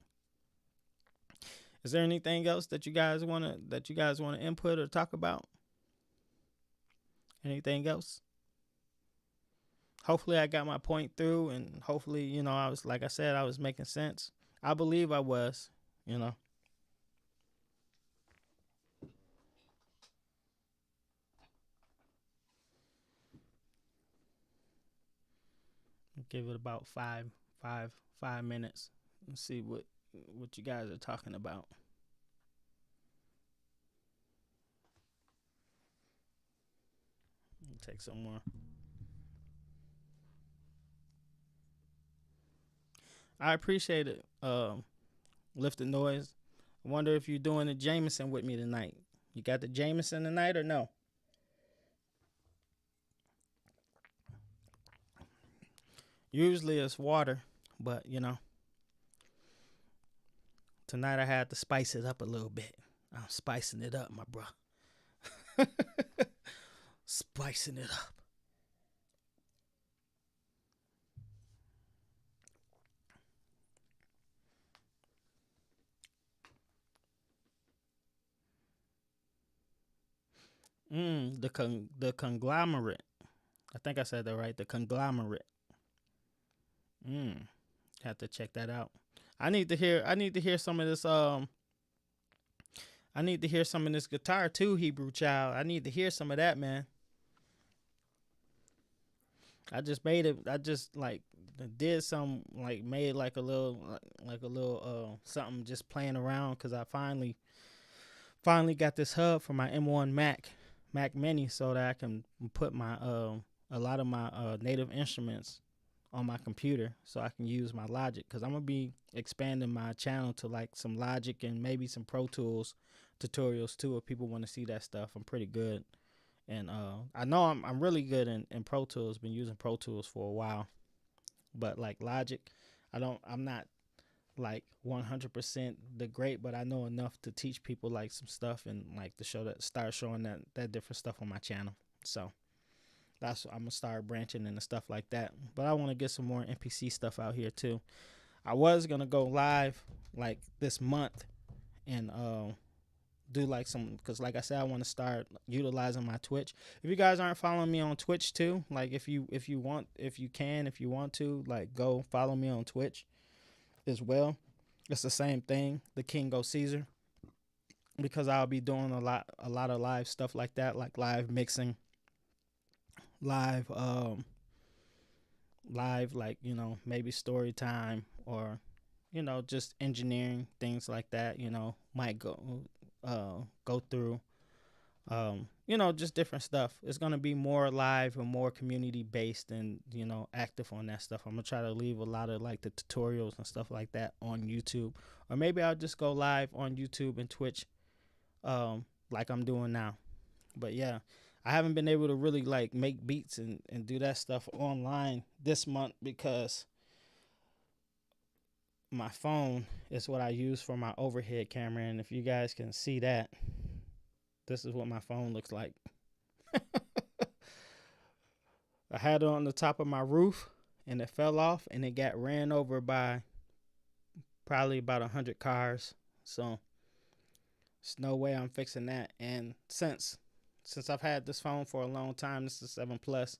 A: is there anything else that you guys wanna input or talk about? Anything else? Hopefully I got my point through, and hopefully, I was, like I said, I was making sense. I believe I was. You know, give it about 5 minutes and see what you guys are talking about. Take some more. I appreciate it. Lifted noise. I wonder if you're doing the Jameson with me tonight. You got the Jameson tonight or no? Usually it's water, but tonight I had to spice it up a little bit. I'm spicing it up, my bro. Spicing it up. The conglomerate. I think I said that right. The conglomerate. Mm, have to check that out. I need to hear some of this. I need to hear some of this guitar too, Hebrew Child. I need to hear some of that, man. I just made it. I just like did some like made like a little something just playing around because I finally got this hub for my M1 Mac Mini so that I can put my a lot of my native instruments on my computer so I can use my Logic because I'm gonna be expanding my channel to like some Logic and maybe some Pro Tools tutorials too if people want to see that stuff. I'm pretty good, and I know I'm really good in Pro Tools. Been using Pro Tools for a while, but like Logic, I'm not like 100% the great, but I know enough to teach people like some stuff and like to start showing that different stuff on my channel. So that's I'm gonna start branching into stuff like that. But I want to get some more NPC stuff out here too. I was gonna go live like this month and do like some because like I said I want to start utilizing my Twitch. If you guys aren't following me on Twitch too, like if you want to like go follow me on Twitch as well. It's the same thing, the King Go Caesar. because I'll be doing a lot of live stuff like that, like live mixing, live live, like, maybe story time, or just engineering things like that. Might go through just different stuff. It's gonna be more live and more community based, and active on that stuff. I'm gonna try to leave a lot of like the tutorials and stuff like that on YouTube, or maybe I'll just go live on YouTube and Twitch, like I'm doing now. But yeah, I haven't been able to really like make beats and do that stuff online this month because my phone is what I use for my overhead camera. And if you guys can see that, this is what my phone looks like. I had it on the top of my roof and it fell off and it got ran over by probably about 100 cars. So there's no way I'm fixing that. And since I've had this phone for a long time, this is 7 Plus,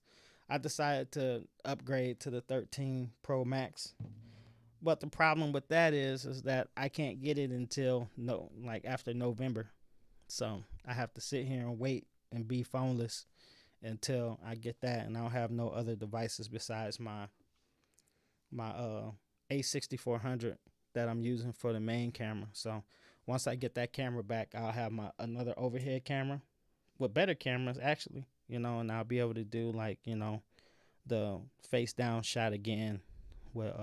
A: I decided to upgrade to the 13 Pro Max. But the problem with that is that I can't get it until after November. So I have to sit here and wait and be phoneless until I get that, and I don't have no other devices besides my A6400 that I'm using for the main camera. So once I get that camera back, I'll have another overhead camera with better cameras actually, and I'll be able to do the face down shot again with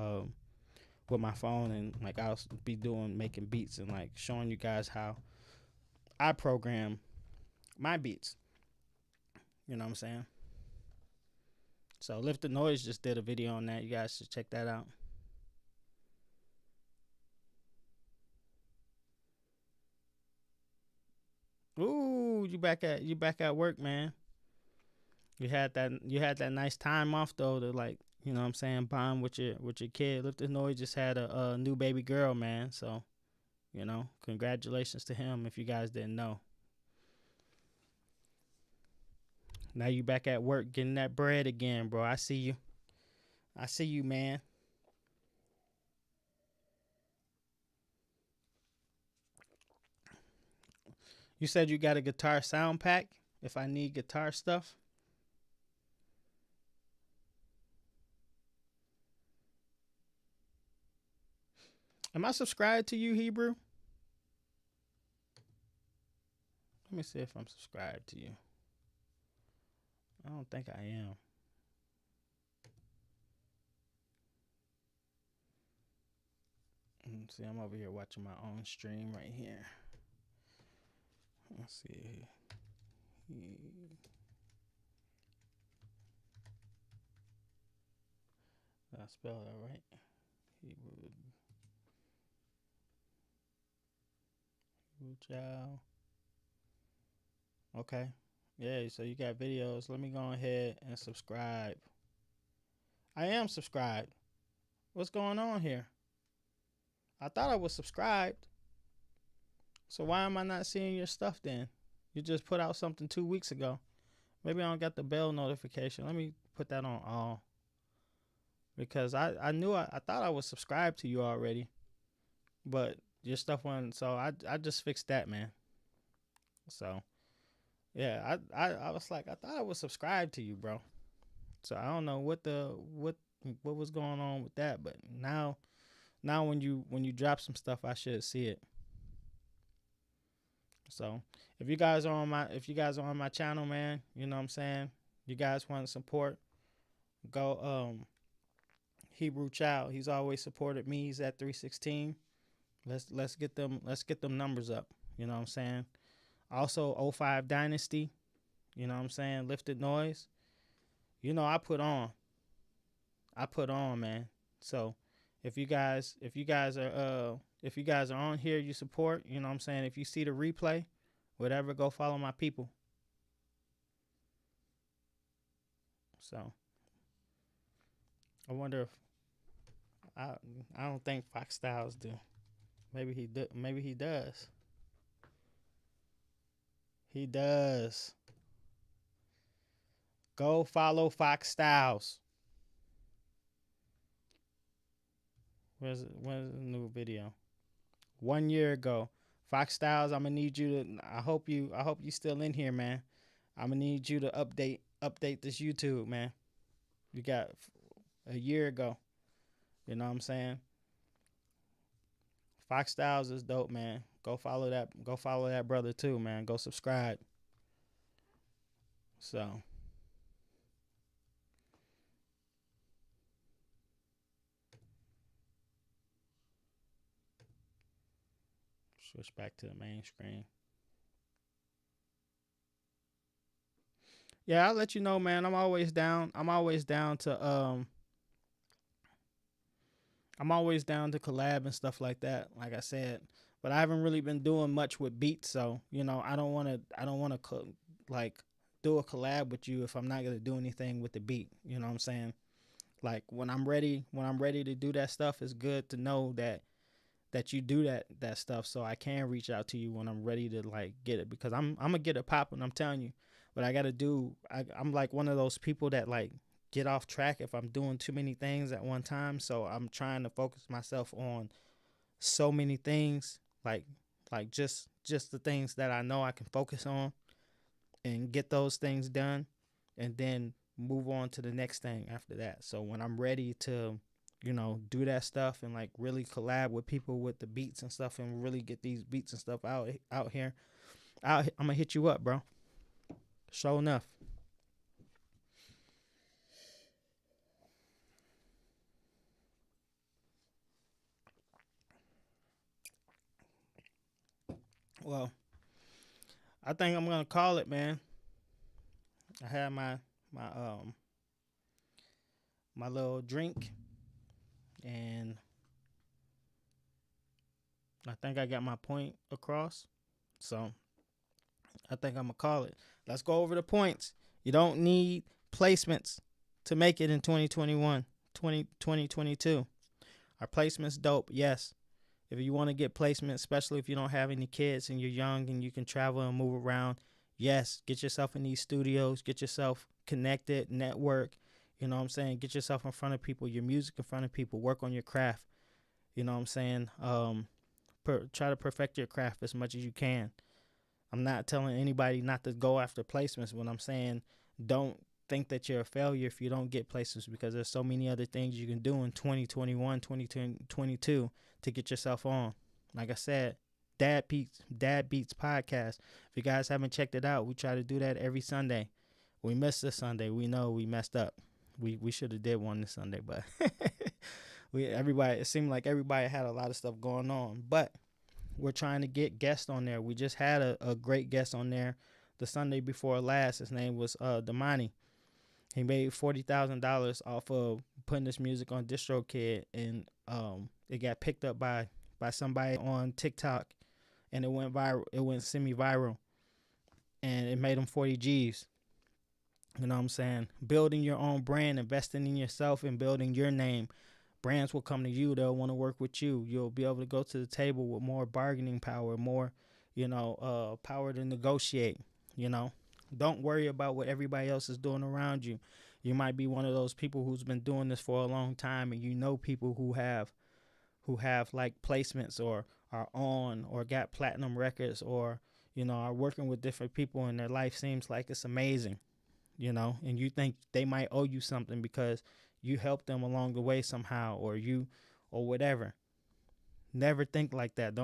A: my phone, and like I'll be making beats and like showing you guys how I program my beats. You know what I'm saying? So Lifted Noise just did a video on that. You guys should check that out. Ooh, you back at work, man. You had that nice time off though to like, you know what I'm saying, bond with your kid. Lifted Noise just had a new baby girl, man. So, congratulations to him if you guys didn't know. Now you back at work getting that bread again, bro. I see you, man. You said you got a guitar sound pack if I need guitar stuff. Am I subscribed to you, Hebrew? Let me see if I'm subscribed to you. I don't think I am. See, I'm over here watching my own stream right here. Let's see. Did I spell that right? Hebrew Child. Okay. Yeah, so you got videos. Let me go ahead and subscribe. I am subscribed. What's going on here? I thought I was subscribed. So why am I not seeing your stuff then? You just put out something 2 weeks ago. Maybe I don't got the bell notification. Let me put that on all. Because I thought I was subscribed to you already. But your stuff wasn't. So I just fixed that, man. So yeah, I was like, I thought I was subscribed to you, bro. So I don't know what was going on with that, but now when you drop some stuff, I should see it. So if you guys are on my channel, man, you know what I'm saying, you guys want to support, go Hebrew Child. He's always supported me. He's at 316. Let's get them numbers up. You know what I'm saying? Also 05 Dynasty. You know what I'm saying? Lifted Noise. I put on, man. So if you guys are on here, you support, you know what I'm saying? If you see the replay, whatever, go follow my people. So I wonder if I don't think Fox Styles do. Maybe he does. He does. Go follow Fox Styles. Where's the new video? 1 year ago, Fox Styles, I'm gonna need you to. I hope you still in here, man. I'm gonna need you to update this YouTube, man. You got a year ago. You know what I'm saying? Fox Styles is dope, man. Go follow that. Go follow that brother too, man. Go subscribe. So switch back to the main screen. Yeah, I'll let you know, man. I'm always down. I'm always down to collab and stuff like that. Like I said, but I haven't really been doing much with beats, so I don't want to like do a collab with you if I'm not gonna do anything with the beat. You know what I'm saying? Like when I'm ready to do that stuff, it's good to know that you do that stuff, so I can reach out to you when I'm ready to like get it, because I'm gonna get it popping. I'm telling you, but I gotta do. I'm like one of those people that like get off track if I'm doing too many things at one time. So I'm trying to focus myself on so many things, like just the things that I know I can focus on and get those things done, and then move on to the next thing after that. So when I'm ready to, do that stuff and like really collab with people with the beats and stuff and really get these beats and stuff out here, I'm gonna hit you up, bro. Sure enough. Well, I think I'm gonna call it, man. I had my my little drink, and I think I got my point across. So I think I'm gonna call it. Let's go over the points. You don't need placements to make it in 2021, 2022. Our placements dope, yes. If you want to get placement, especially if you don't have any kids and you're young and you can travel and move around, yes, get yourself in these studios, get yourself connected, network. You know what I'm saying? Get yourself in front of people, your music in front of people, work on your craft. You know what I'm saying? Try to perfect your craft as much as you can. I'm not telling anybody not to go after placements. When I'm saying don't think that you're a failure if you don't get placements, because there's so many other things you can do in 2021, 2022 to get yourself on. Like I said, Dad Beats podcast. If you guys haven't checked it out, we try to do that every Sunday. We missed this Sunday. We know we messed up. We should have did one this Sunday, but it seemed like everybody had a lot of stuff going on. But we're trying to get guests on there. We just had a great guest on there the Sunday before last. His name was Damani. He made $40,000 off of putting this music on DistroKid, and it got picked up by somebody on TikTok, and it went viral. It went semi-viral, and it made him 40 G's. You know what I'm saying? Building your own brand, investing in yourself, and building your name. Brands will come to you. They'll want to work with you. You'll be able to go to the table with more bargaining power, more, power to negotiate. Don't worry about what everybody else is doing around you. You might be one of those people who's been doing this for a long time, and you know people who have like placements or are on or got platinum records, or are working with different people, and their life seems like it's amazing. And you think they might owe you something because you helped them along the way somehow, or whatever. Never think like that.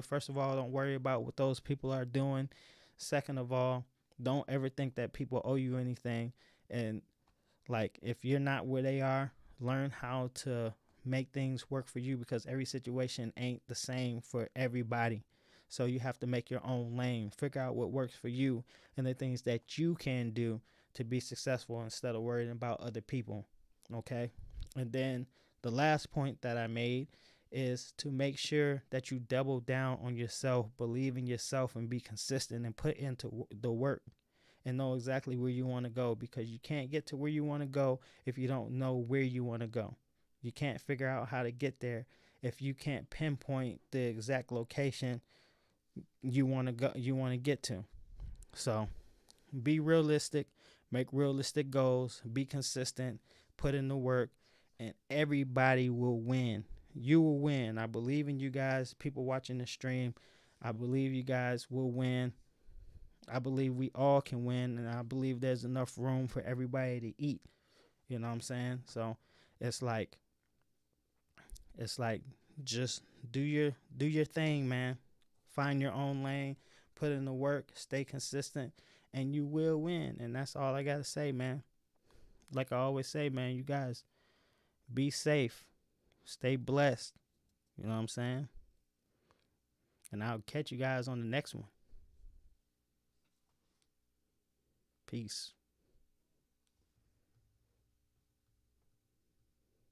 A: First of all, don't worry about what those people are doing. Second of all, don't ever think that people owe you anything. And like, if you're not where they are, learn how to make things work for you, because every situation ain't the same for everybody. So you have to make your own lane, figure out what works for you and the things that you can do to be successful instead of worrying about other people. Okay. And then the last point that I made is to make sure that you double down on yourself, believe in yourself, and be consistent and put into the work and know exactly where you want to go, because you can't get to where you want to go if you don't know where you want to go. You can't figure out how to get there if you can't pinpoint the exact location you want to get to. So be realistic, make realistic goals, be consistent, put in the work, and everybody will win. You will win. I believe in you guys, people watching the stream. I believe you guys will win. I believe we all can win, and I believe there's enough room for everybody to eat. You know what I'm saying? So it's like it's like just do your thing, man. Find your own lane, put in the work, stay consistent, and you will win. And that's all I gotta say, man. Like I always say, man, you guys be safe, stay blessed. You know what I'm saying? And I'll catch you guys on the next one. Peace.